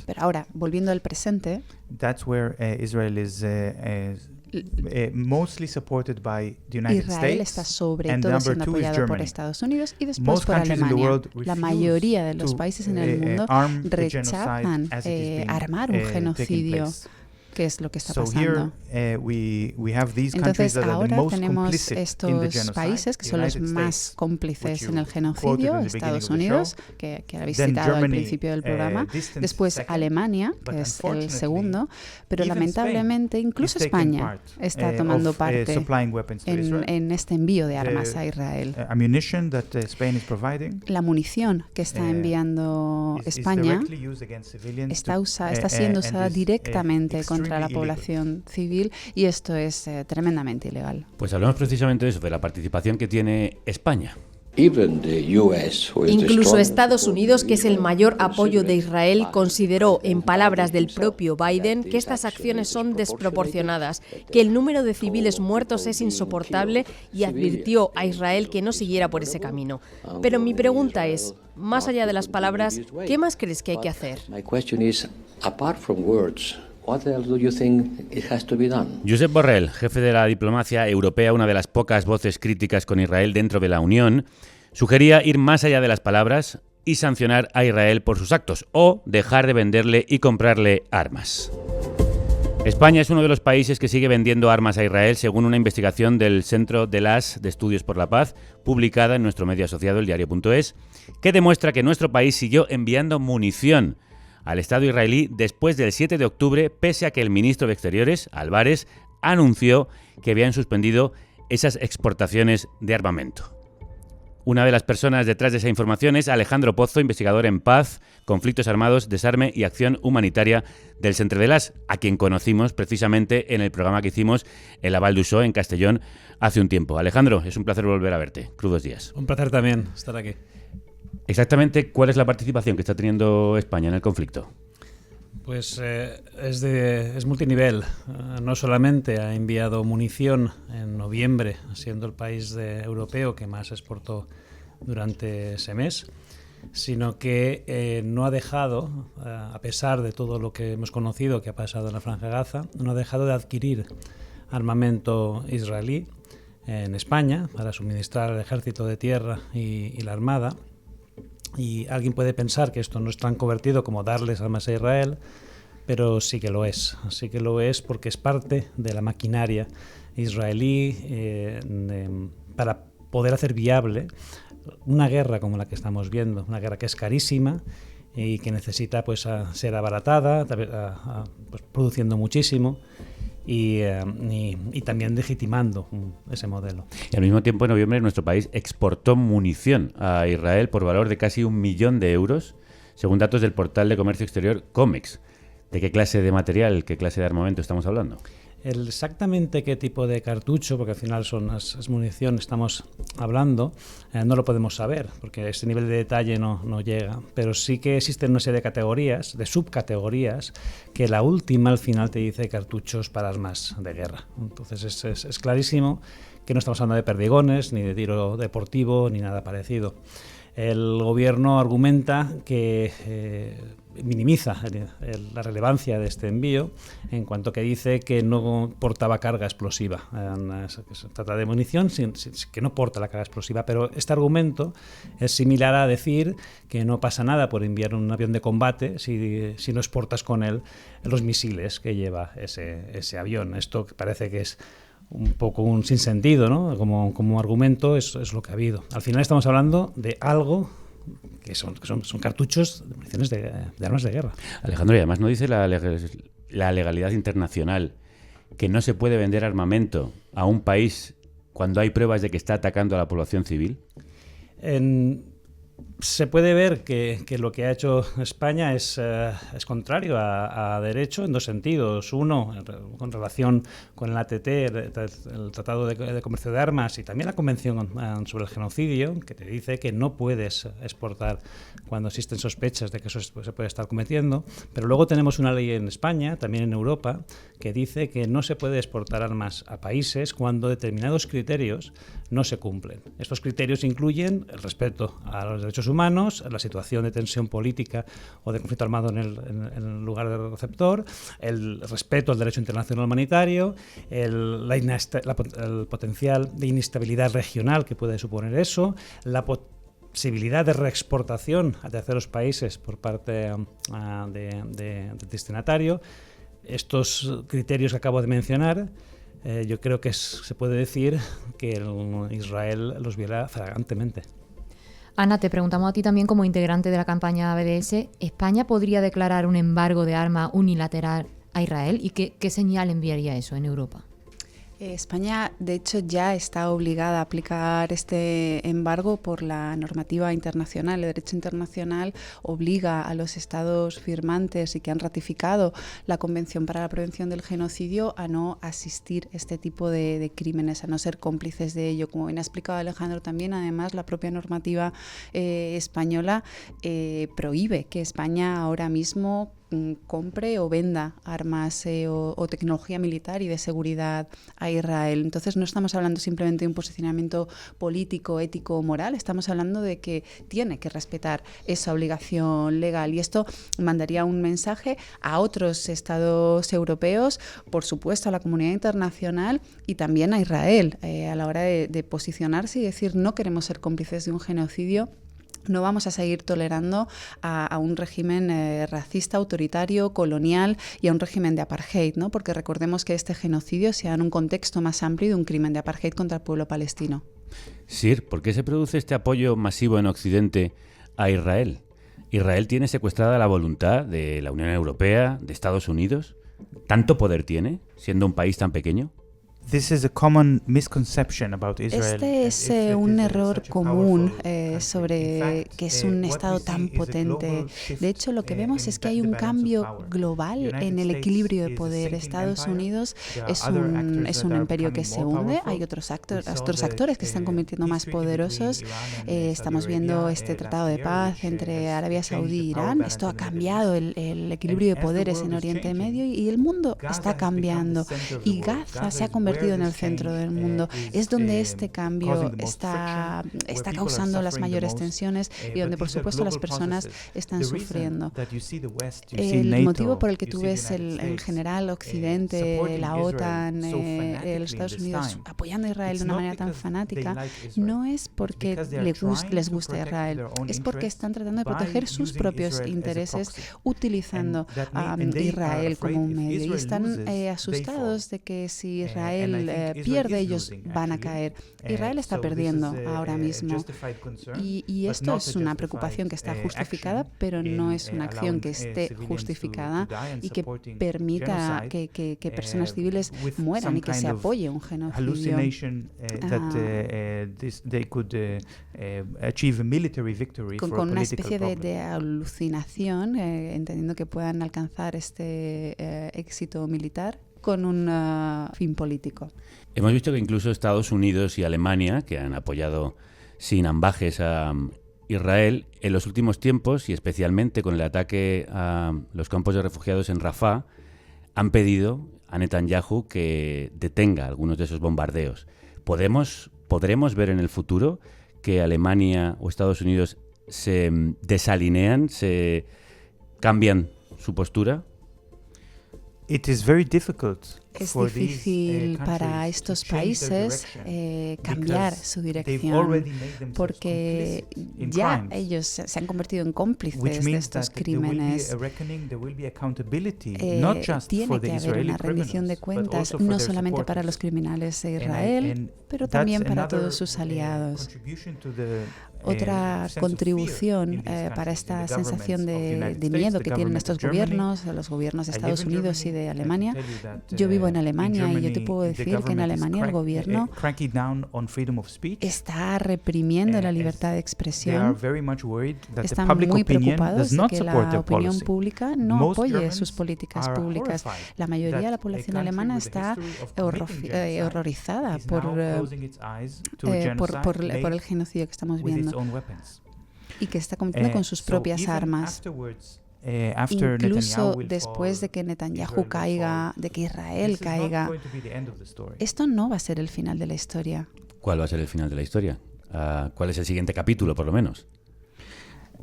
Pero ahora, volviendo al presente, Israel está sobre todo siendo apoyado por Estados Unidos y después por Alemania. La mayoría de los países en el mundo rechazan armar un genocidio, que es lo que está pasando. Entonces ahora tenemos estos países que son los más cómplices en el genocidio: Estados Unidos, que habéis citado al principio del programa, después Alemania, que es el segundo, pero lamentablemente incluso España está tomando parte en este envío de armas a Israel. La munición que está enviando España está siendo usada directamente contra la población civil, y esto es tremendamente ilegal. Pues hablamos precisamente de eso, de la participación que tiene España. Incluso Estados Unidos, que es el mayor apoyo de Israel, consideró, en palabras del propio Biden, que estas acciones son desproporcionadas, que el número de civiles muertos es insoportable y advirtió a Israel que no siguiera por ese camino. Pero mi pregunta es, más allá de las palabras, ¿qué más crees que hay que hacer? Josep Borrell, jefe de la diplomacia europea, una de las pocas voces críticas con Israel dentro de la Unión, sugería ir más allá de las palabras y sancionar a Israel por sus actos, o dejar de venderle y comprarle armas. España es uno de los países que sigue vendiendo armas a Israel, según una investigación del Centro de Estudios por la Paz, publicada en nuestro medio asociado, el diario.es, que demuestra que nuestro país siguió enviando munición al Estado israelí después del 7 de octubre, pese a que el ministro de Exteriores, Álvarez, anunció que habían suspendido esas exportaciones de armamento. Una de las personas detrás de esa información es Alejandro Pozo, investigador en paz, conflictos armados, desarme y acción humanitaria del Centre de l'As, a quien conocimos precisamente en el programa que hicimos en la Val d'Uixó, en Castellón, hace un tiempo. Alejandro, es un placer volver a verte. Crudos días. Un placer también estar aquí. Exactamente, ¿cuál es la participación que está teniendo España en el conflicto? Pues es multinivel. No solamente ha enviado munición en noviembre, siendo el país europeo que más exportó durante ese mes, sino que no ha dejado, a pesar de todo lo que hemos conocido que ha pasado en la Franja de Gaza, no ha dejado de adquirir armamento israelí en España para suministrar al ejército de tierra y la armada. Y alguien puede pensar que esto no es tan convertido como darles armas a Israel, pero sí que lo es. Sí que lo es porque es parte de la maquinaria israelí para poder hacer viable una guerra como la que estamos viendo, una guerra que es carísima y que necesita pues ser abaratada, pues, produciendo muchísimo. Y también legitimando ese modelo. Y al mismo tiempo, en noviembre, nuestro país exportó munición a Israel por valor de casi 1 millón de euros, según datos del portal de comercio exterior COMEX. ¿De qué clase de material, qué clase de armamento estamos hablando? Exactamente qué tipo de cartucho, porque al final es munición, estamos hablando, no lo podemos saber, porque este nivel de detalle no llega, pero sí que existen una serie de categorías, de subcategorías, que la última al final te dice cartuchos para armas de guerra. Entonces es clarísimo que no estamos hablando de perdigones, ni de tiro deportivo, ni nada parecido. El gobierno argumenta que minimiza la relevancia de este envío en cuanto que dice que no portaba carga explosiva. Se trata de munición que no porta la carga explosiva, pero este argumento es similar a decir que no pasa nada por enviar un avión de combate si no exportas con él los misiles que lleva ese avión. Esto parece que es un poco un sinsentido, ¿no? Como argumento es lo que ha habido. Al final estamos hablando de algo que son cartuchos de municiones de armas de guerra. Alejandro, y además no dice la legalidad internacional que no se puede vender armamento a un país cuando hay pruebas de que está atacando a la población civil. Se puede ver que lo que ha hecho España es contrario a derecho en dos sentidos. Uno, con relación con el ATT, el Tratado de Comercio de Armas, y también la Convención sobre el Genocidio, que te dice que no puedes exportar cuando existen sospechas de que eso se puede estar cometiendo. Pero luego tenemos una ley en España, también en Europa, que dice que no se puede exportar armas a países cuando determinados criterios no se cumplen. Estos criterios incluyen el respeto a los derechos humanos, la situación de tensión política o de conflicto armado en el lugar del receptor, el respeto al derecho internacional humanitario, el potencial de inestabilidad regional que puede suponer eso, la posibilidad de reexportación a terceros países por parte del destinatario. Estos criterios que acabo de mencionar, yo creo que se puede decir que Israel los viola flagrantemente. Ana, te preguntamos a ti también como integrante de la campaña BDS, ¿España podría declarar un embargo de armas unilateral a Israel? ¿Y qué señal enviaría eso en Europa? España, de hecho, ya está obligada a aplicar este embargo por la normativa internacional. El derecho internacional obliga a los estados firmantes y que han ratificado la Convención para la Prevención del Genocidio a no asistir a este tipo de crímenes, a no ser cómplices de ello. Como bien ha explicado Alejandro también, además, la propia normativa española prohíbe que España ahora mismo compre o venda armas o tecnología militar y de seguridad a Israel. Entonces no estamos hablando simplemente de un posicionamiento político, ético o moral, estamos hablando de que tiene que respetar esa obligación legal, y esto mandaría un mensaje a otros estados europeos, por supuesto a la comunidad internacional y también a Israel a la hora de posicionarse y decir: no queremos ser cómplices de un genocidio. No vamos a seguir tolerando a un régimen racista, autoritario, colonial y a un régimen de apartheid, ¿no? Porque recordemos que este genocidio se da en un contexto más amplio de un crimen de apartheid contra el pueblo palestino. Sir, ¿por qué se produce este apoyo masivo en Occidente a Israel? ¿Israel tiene secuestrada la voluntad de la Unión Europea, de Estados Unidos? ¿Tanto poder tiene, siendo un país tan pequeño? Este es un error común sobre que es un Estado tan potente. De hecho, lo que vemos es que hay un cambio global en el equilibrio de poder. Estados Unidos es un imperio que se hunde, hay otros actores que se están convirtiendo más poderosos. Estamos viendo este tratado de paz entre Arabia Saudí e Irán. Esto ha cambiado el equilibrio de poderes en Oriente Medio y el mundo está cambiando. Y Gaza se ha convertido en el centro del mundo. Es donde este cambio está causando las mayores tensiones y donde, por supuesto, las personas están sufriendo. El motivo por el que tú ves en general Occidente, la OTAN, los Estados Unidos apoyando a Israel de una manera tan fanática, no es porque les gusta Israel, es porque están tratando de proteger sus propios intereses utilizando a Israel como un medio. Y están asustados de que si Israel pierde, ellos van a caer. Israel está perdiendo ahora mismo. Y esto es una preocupación que está justificada, pero no es una acción que esté justificada y que permita que personas civiles mueran y que se apoye un genocidio. Con una especie de alucinación, entendiendo que puedan alcanzar este éxito militar con un fin político. Hemos visto que incluso Estados Unidos y Alemania, que han apoyado sin ambages a Israel, en los últimos tiempos, y especialmente con el ataque a los campos de refugiados en Rafah, han pedido a Netanyahu que detenga algunos de esos bombardeos. ¿Podremos ver en el futuro que Alemania o Estados Unidos se desalinean, se cambian su postura? Es difícil para estos países cambiar su dirección porque ya ellos se han convertido en cómplices de estos crímenes. Tiene que haber una rendición de cuentas no solamente para los criminales de Israel, pero también para todos sus aliados. Otra contribución para esta sensación de miedo que tienen estos gobiernos, los gobiernos de Estados Unidos y de Alemania. Yo vivo en Alemania y yo te puedo decir que en Alemania el gobierno está reprimiendo la libertad de expresión. Están muy preocupados de que la opinión pública no apoye sus políticas públicas. La mayoría de la población alemana está horrorizada por el genocidio que estamos viendo y que está combatiendo con sus propias armas. Incluso después de que Netanyahu caiga, de que Israel caiga, esto no va a ser el final de la historia. ¿Cuál va a ser el final de la historia? ¿Cuál es el siguiente capítulo, por lo menos?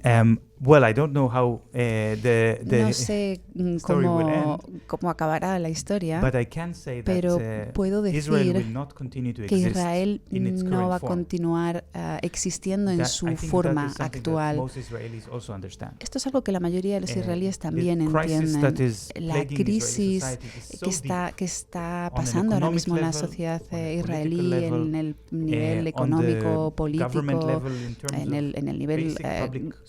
No sé cómo acabará la historia, pero puedo decir que Israel no va a continuar existiendo en su forma actual. Esto es algo que la mayoría de los israelíes también entienden. La crisis que está pasando ahora mismo en la sociedad israelí, en el nivel económico, político, en el nivel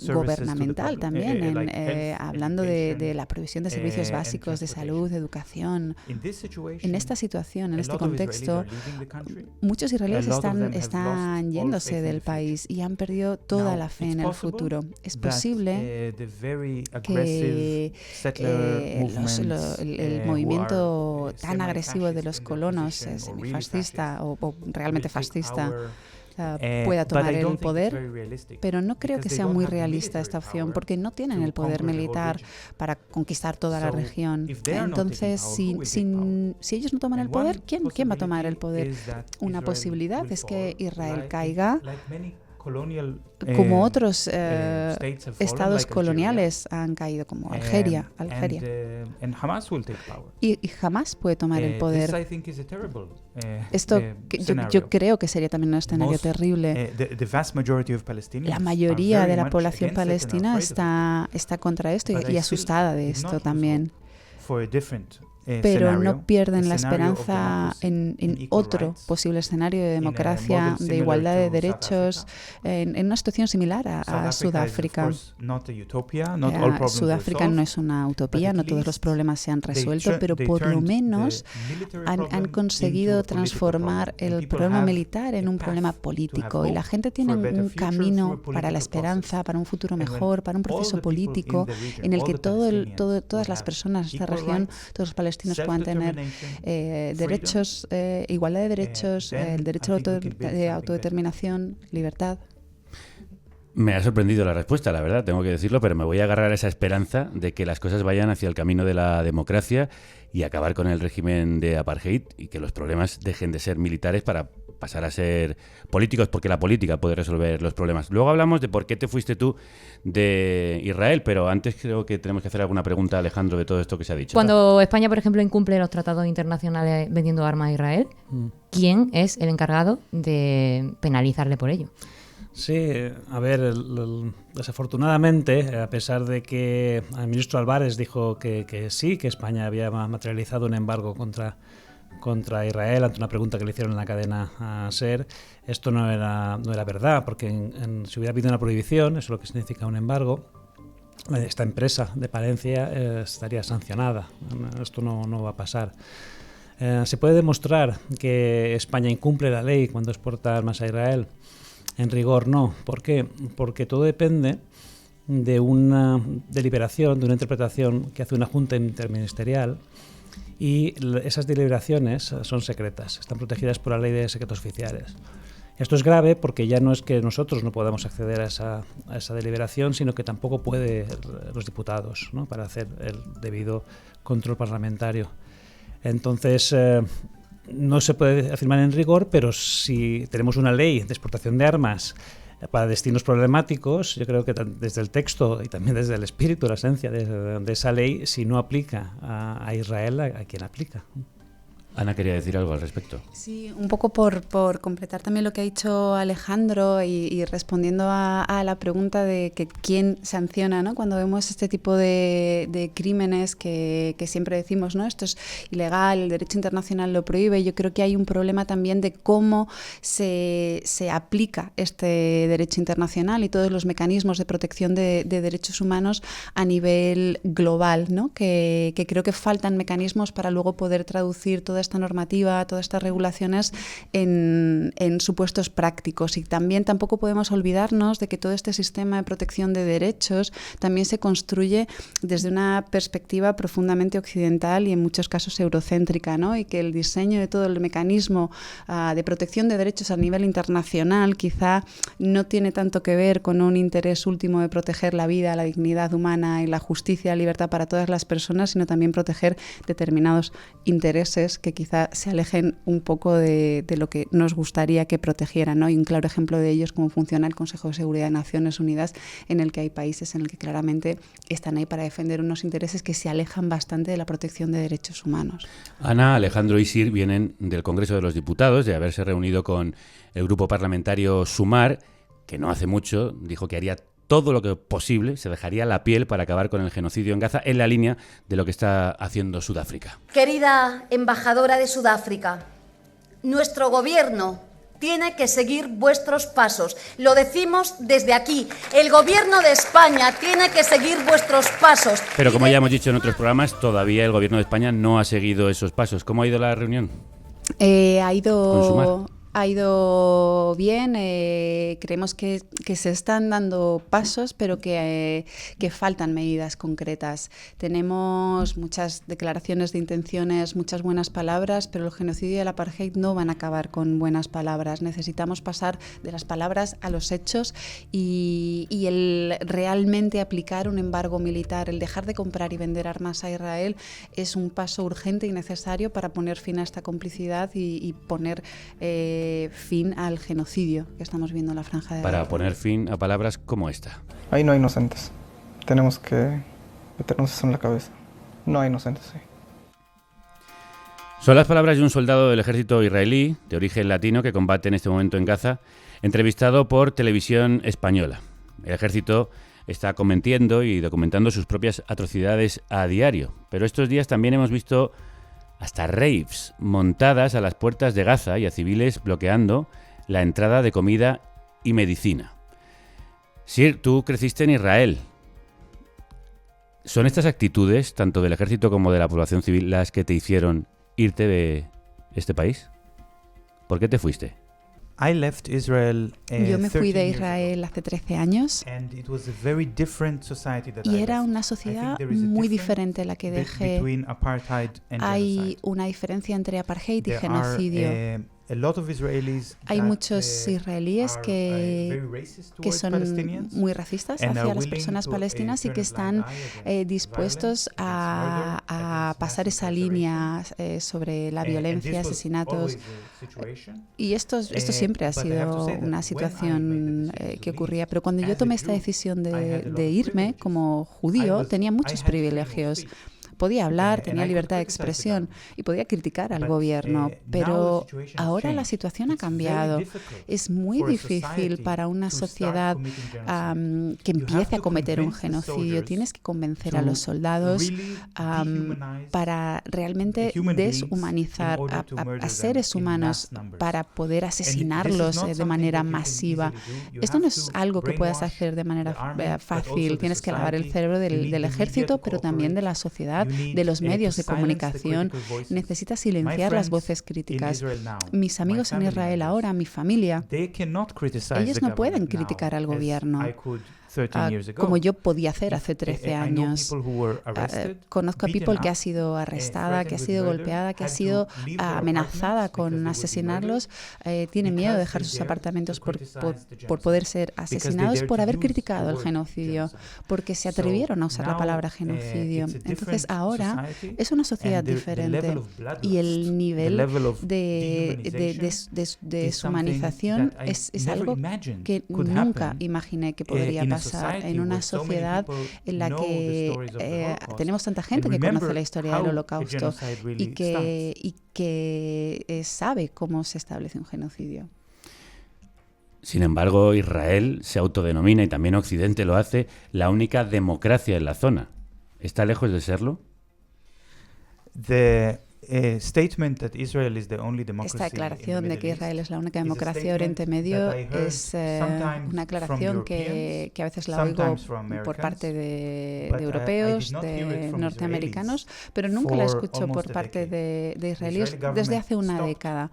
gubernamental también, hablando de la provisión de servicios básicos, de salud, de educación. En esta situación, en este contexto, muchos israelíes están yéndose del país y han perdido toda la fe en el futuro. Es posible que el movimiento tan agresivo de los colonos, semifascista o realmente fascista, pueda tomar el poder, pero no creo que sea muy realista esta opción, porque no tienen el poder militar para conquistar toda la región. Entonces, si ellos no toman el poder, ¿quién va a tomar el poder? Una posibilidad es que Israel caiga, como otros estados coloniales han caído, como Algeria. Y jamás puede tomar el poder. Esto yo creo que sería también un escenario terrible. La mayoría de la población palestina está contra esto y asustada de esto también. pero no pierden la esperanza en otro posible escenario de democracia, de igualdad de derechos, en una situación similar a Sudáfrica. Sudáfrica no es una utopía, no todos los problemas se han resuelto, pero por lo menos han conseguido transformar el problema militar en un problema político, y la gente tiene un camino para la esperanza, para un futuro mejor, para un proceso político en el que todas las personas de esta región, todos los palestinos puedan tener derechos, igualdad de derechos, el derecho de autodeterminación, libertad. Me ha sorprendido la respuesta, la verdad, tengo que decirlo, pero me voy a agarrar a esa esperanza de que las cosas vayan hacia el camino de la democracia y acabar con el régimen de apartheid y que los problemas dejen de ser militares para pasar a ser políticos, porque la política puede resolver los problemas. Luego hablamos de por qué te fuiste tú de Israel, pero antes creo que tenemos que hacer alguna pregunta a Alejandro de todo esto que se ha dicho. Cuando España, por ejemplo, incumple los tratados internacionales vendiendo armas a Israel, ¿quién es el encargado de penalizarle por ello? Sí, a ver, desafortunadamente, a pesar de que el ministro Álvarez dijo que sí, que España había materializado un embargo contra Israel ante una pregunta que le hicieron en la cadena SER, esto no era verdad, porque si hubiera habido una prohibición, eso es lo que significa un embargo, esta empresa de Palencia estaría sancionada. Esto no va a pasar. ¿Se puede demostrar que España incumple la ley cuando exporta armas a Israel? En rigor no. ¿Por qué? Porque todo depende de una deliberación, de una interpretación que hace una junta interministerial, y esas deliberaciones son secretas, están protegidas por la ley de secretos oficiales. Esto es grave porque ya no es que nosotros no podamos acceder a esa deliberación, sino que tampoco pueden los diputados, ¿no?, para hacer el debido control parlamentario. Entonces, no se puede afirmar en rigor, pero si tenemos una ley de exportación de armas para destinos problemáticos, yo creo que desde el texto y también desde el espíritu, la esencia de esa ley, si no aplica a Israel, ¿a quién aplica? Ana quería decir algo al respecto. Sí, un poco por completar también lo que ha dicho Alejandro y respondiendo a la pregunta de que quién sanciona, ¿no?, cuando vemos este tipo de crímenes que siempre decimos, ¿no?, esto es ilegal, el derecho internacional lo prohíbe. Yo creo que hay un problema también de cómo se aplica este derecho internacional y todos los mecanismos de protección de derechos humanos a nivel global, ¿no?, que creo que faltan mecanismos para luego poder traducir toda esta normativa, todas estas regulaciones en supuestos prácticos. Y también tampoco podemos olvidarnos de que todo este sistema de protección de derechos también se construye desde una perspectiva profundamente occidental y en muchos casos eurocéntrica, ¿no?, y que el diseño de todo el mecanismo de protección de derechos a nivel internacional quizá no tiene tanto que ver con un interés último de proteger la vida, la dignidad humana y la justicia, la libertad para todas las personas, sino también proteger determinados intereses que quizá se alejen un poco de lo que nos gustaría que protegieran, ¿no? Y un claro ejemplo de ello es cómo funciona el Consejo de Seguridad de Naciones Unidas, en el que hay países en el que claramente están ahí para defender unos intereses que se alejan bastante de la protección de derechos humanos. Ana, Alejandro y Sir vienen del Congreso de los Diputados, de haberse reunido con el grupo parlamentario Sumar, que no hace mucho dijo que haría todo lo que posible, se dejaría la piel para acabar con el genocidio en Gaza, en la línea de lo que está haciendo Sudáfrica. Querida embajadora de Sudáfrica, nuestro gobierno tiene que seguir vuestros pasos. Lo decimos desde aquí. El gobierno de España tiene que seguir vuestros pasos. Pero como ya hemos dicho en otros programas, todavía el gobierno de España no ha seguido esos pasos. ¿Cómo ha ido la reunión? Ha ido bien, creemos que se están dando pasos, pero que faltan medidas concretas. Tenemos muchas declaraciones de intenciones, muchas buenas palabras, pero el genocidio y el apartheid no van a acabar con buenas palabras. Necesitamos pasar de las palabras a los hechos y el realmente aplicar un embargo militar, el dejar de comprar y vender armas a Israel es un paso urgente y necesario para poner fin a esta complicidad y poner fin al genocidio que estamos viendo en la Franja de Gaza. Para poner fin a palabras como esta. Ahí no hay inocentes. Tenemos que meternos eso en la cabeza. No hay inocentes ahí. Son las palabras de un soldado del ejército israelí, de origen latino, que combate en este momento en Gaza, entrevistado por Televisión Española. El ejército está cometiendo y documentando sus propias atrocidades a diario, pero estos días también hemos visto hasta raves montadas a las puertas de Gaza y a civiles bloqueando la entrada de comida y medicina. Sir, tú creciste en Israel. ¿Son estas actitudes, tanto del ejército como de la población civil, las que te hicieron irte de este país? ¿Por qué te fuiste? Yo me fui de Israel hace 13 años y era una sociedad muy diferente la que dejé. Hay una diferencia entre apartheid y genocidio. Hay muchos israelíes que son muy racistas hacia las personas palestinas y que están dispuestos a pasar esa línea sobre la violencia, asesinatos. Y esto siempre ha sido una situación que ocurría. Pero cuando yo tomé esta decisión de irme como judío, tenía muchos privilegios. Podía hablar, tenía libertad de expresión y podía criticar al gobierno, pero ahora la situación ha cambiado. Es muy difícil para una sociedad que empiece a cometer un genocidio. Tienes que convencer a los soldados para realmente deshumanizar a seres humanos para poder asesinarlos de manera masiva. Esto no es algo que puedas hacer de manera fácil. Tienes que lavar el cerebro del ejército, pero también de la sociedad, de los medios de comunicación. Necesitas silenciar las voces críticas. Mis amigos en Israel ahora, mi familia, ellos no pueden criticar al gobierno como yo podía hacer hace 13 años. Conozco a people que ha sido arrestada, que ha sido golpeada, que ha sido amenazada con asesinarlos. Tiene miedo de dejar sus apartamentos por poder ser asesinados por haber criticado el genocidio, porque se atrevieron a usar la palabra genocidio. Entonces ahora es una sociedad diferente y el nivel de deshumanización es algo que nunca imaginé que podría pasar en una sociedad en la que tenemos tanta gente que conoce la historia del Holocausto y que sabe cómo se establece un genocidio. Sin embargo, Israel se autodenomina, y también Occidente lo hace, la única democracia en la zona. ¿Está lejos de serlo? Esta aclaración de que Israel es la única democracia de Oriente Medio es una aclaración que a veces la oigo por parte de europeos, de norteamericanos, pero nunca la escucho por parte de israelíes desde hace una década.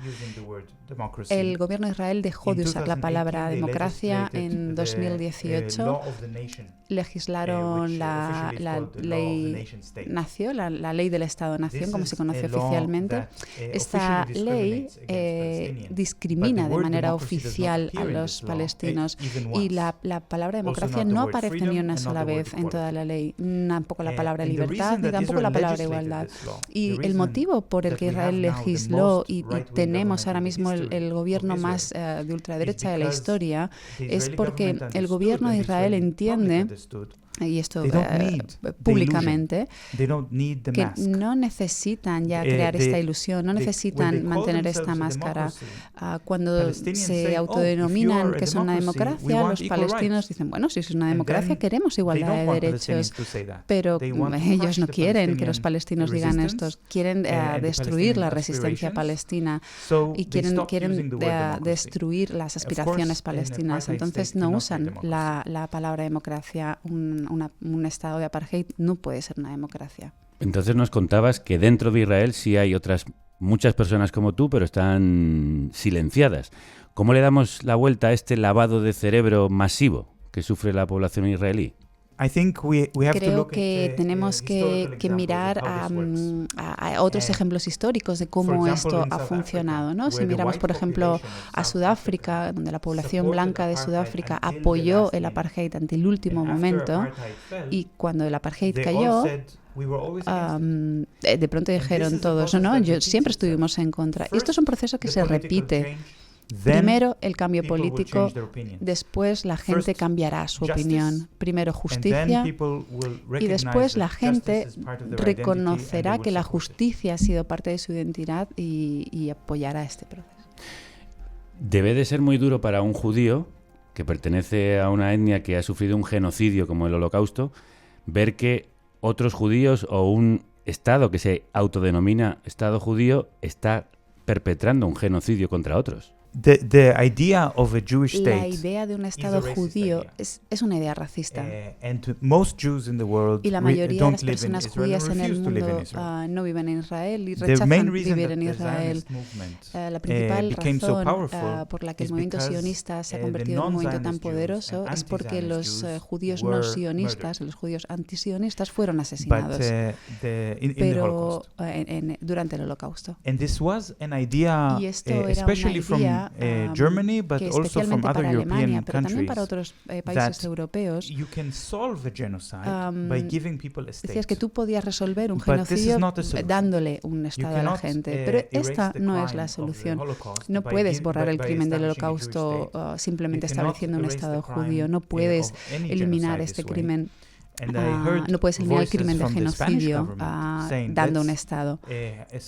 El gobierno de Israel dejó de usar la palabra democracia en 2018. Legislaron la ley nació, la ley del Estado-nación, como se conoce oficialmente. Esta ley discrimina de manera oficial a los palestinos y la palabra democracia no aparece ni una sola vez en toda la ley, tampoco la palabra libertad ni tampoco la palabra igualdad. Y el motivo por el que Israel legisló y tenemos ahora mismo el gobierno más de ultraderecha de la historia es porque el gobierno de Israel entiende, y esto públicamente, que no necesitan ya crear esta ilusión, no necesitan mantener esta máscara. Cuando se autodenominan que son una democracia, los palestinos dicen, bueno, si es una democracia queremos igualdad de derechos, pero ellos no quieren que los palestinos digan esto, quieren destruir la resistencia palestina y quieren destruir las aspiraciones palestinas. Entonces no usan la palabra democracia. Un estado de apartheid no puede ser una democracia. Entonces nos contabas que dentro de Israel sí hay otras muchas personas como tú, pero están silenciadas. ¿Cómo le damos la vuelta a este lavado de cerebro masivo que sufre la población israelí? Creo que tenemos que mirar a otros ejemplos históricos de cómo esto ha funcionado, ¿no? Si miramos, por ejemplo, a Sudáfrica, donde la población blanca de Sudáfrica apoyó el apartheid ante el último momento, y cuando el apartheid cayó, de pronto dijeron todos, no, siempre estuvimos en contra. Y esto es un proceso que se repite. Primero el cambio político, después la gente cambiará su opinión. Primero justicia y después la gente reconocerá que la justicia ha sido parte de su identidad y apoyará este proceso. Debe de ser muy duro para un judío que pertenece a una etnia que ha sufrido un genocidio como el Holocausto, ver que otros judíos o un Estado que se autodenomina Estado judío está perpetrando un genocidio contra otros. La idea de un Estado judío es una idea racista. Y la mayoría de las personas judías en el mundo no viven en Israel y rechazan vivir en Israel. La principal razón por la que el movimiento sionista se ha convertido en un movimiento tan poderoso es porque los judíos no sionistas, los judíos antisionistas, fueron asesinados durante el Holocausto. Y esto era una idea Germany, but que also from other European pero también para countries, otros países europeos, you can solve a genocide by giving people a state. Decías que tú podías resolver un genocidio dándole un Estado a la gente, pero esta no es la solución. No puedes borrar el crimen del Holocausto simplemente estableciendo un Estado judío. No puedes eliminar este crimen. No puedes eliminar el crimen de genocidio dando un Estado.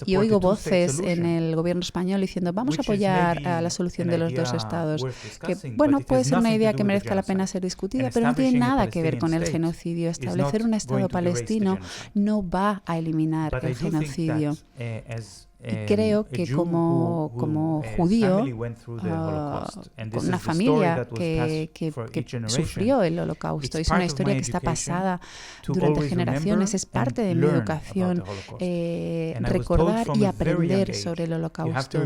Y oigo voces en el gobierno español diciendo vamos a apoyar la solución de los dos estados, que bueno, puede ser una idea que merezca la pena ser discutida, pero no tiene nada que ver con el genocidio. Establecer un Estado palestino no va a eliminar el genocidio. Y creo que como judío, con una familia que sufrió el Holocausto, es una historia que está pasada durante generaciones, es parte de mi educación, recordar y aprender sobre el Holocausto.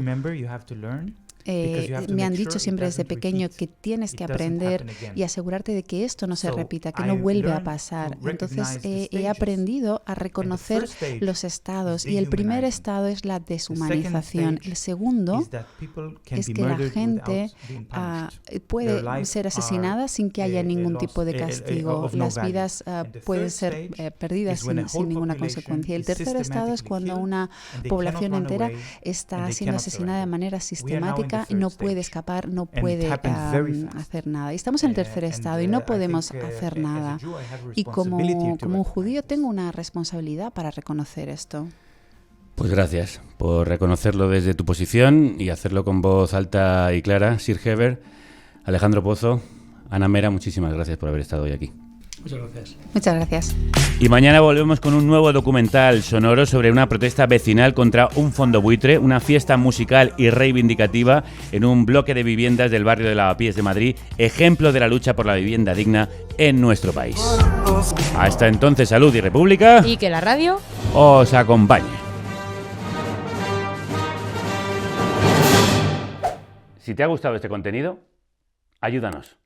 Me han dicho siempre desde pequeño que tienes que aprender y asegurarte de que esto no se repita, que no vuelve a pasar. Entonces he aprendido a reconocer los estados y el primer estado es la deshumanización. El segundo es que la gente puede ser asesinada sin que haya ningún tipo de castigo. Las vidas pueden ser perdidas sin ninguna consecuencia. El tercer estado es cuando una población entera está siendo asesinada de manera sistemática y no puede escapar, no puede hacer nada. Y estamos en el tercer estado y no podemos hacer nada. Y como un judío tengo una responsabilidad para reconocer esto. Pues gracias por reconocerlo desde tu posición y hacerlo con voz alta y clara. Sir Heber, Alejandro Pozo, Ana Mera, muchísimas gracias por haber estado hoy aquí. Muchas gracias. Muchas gracias. Y mañana volvemos con un nuevo documental sonoro sobre una protesta vecinal contra un fondo buitre, una fiesta musical y reivindicativa en un bloque de viviendas del barrio de Lavapiés de Madrid, ejemplo de la lucha por la vivienda digna en nuestro país. Hasta entonces, salud y república. Y que la radio os acompañe. Si te ha gustado este contenido, ayúdanos.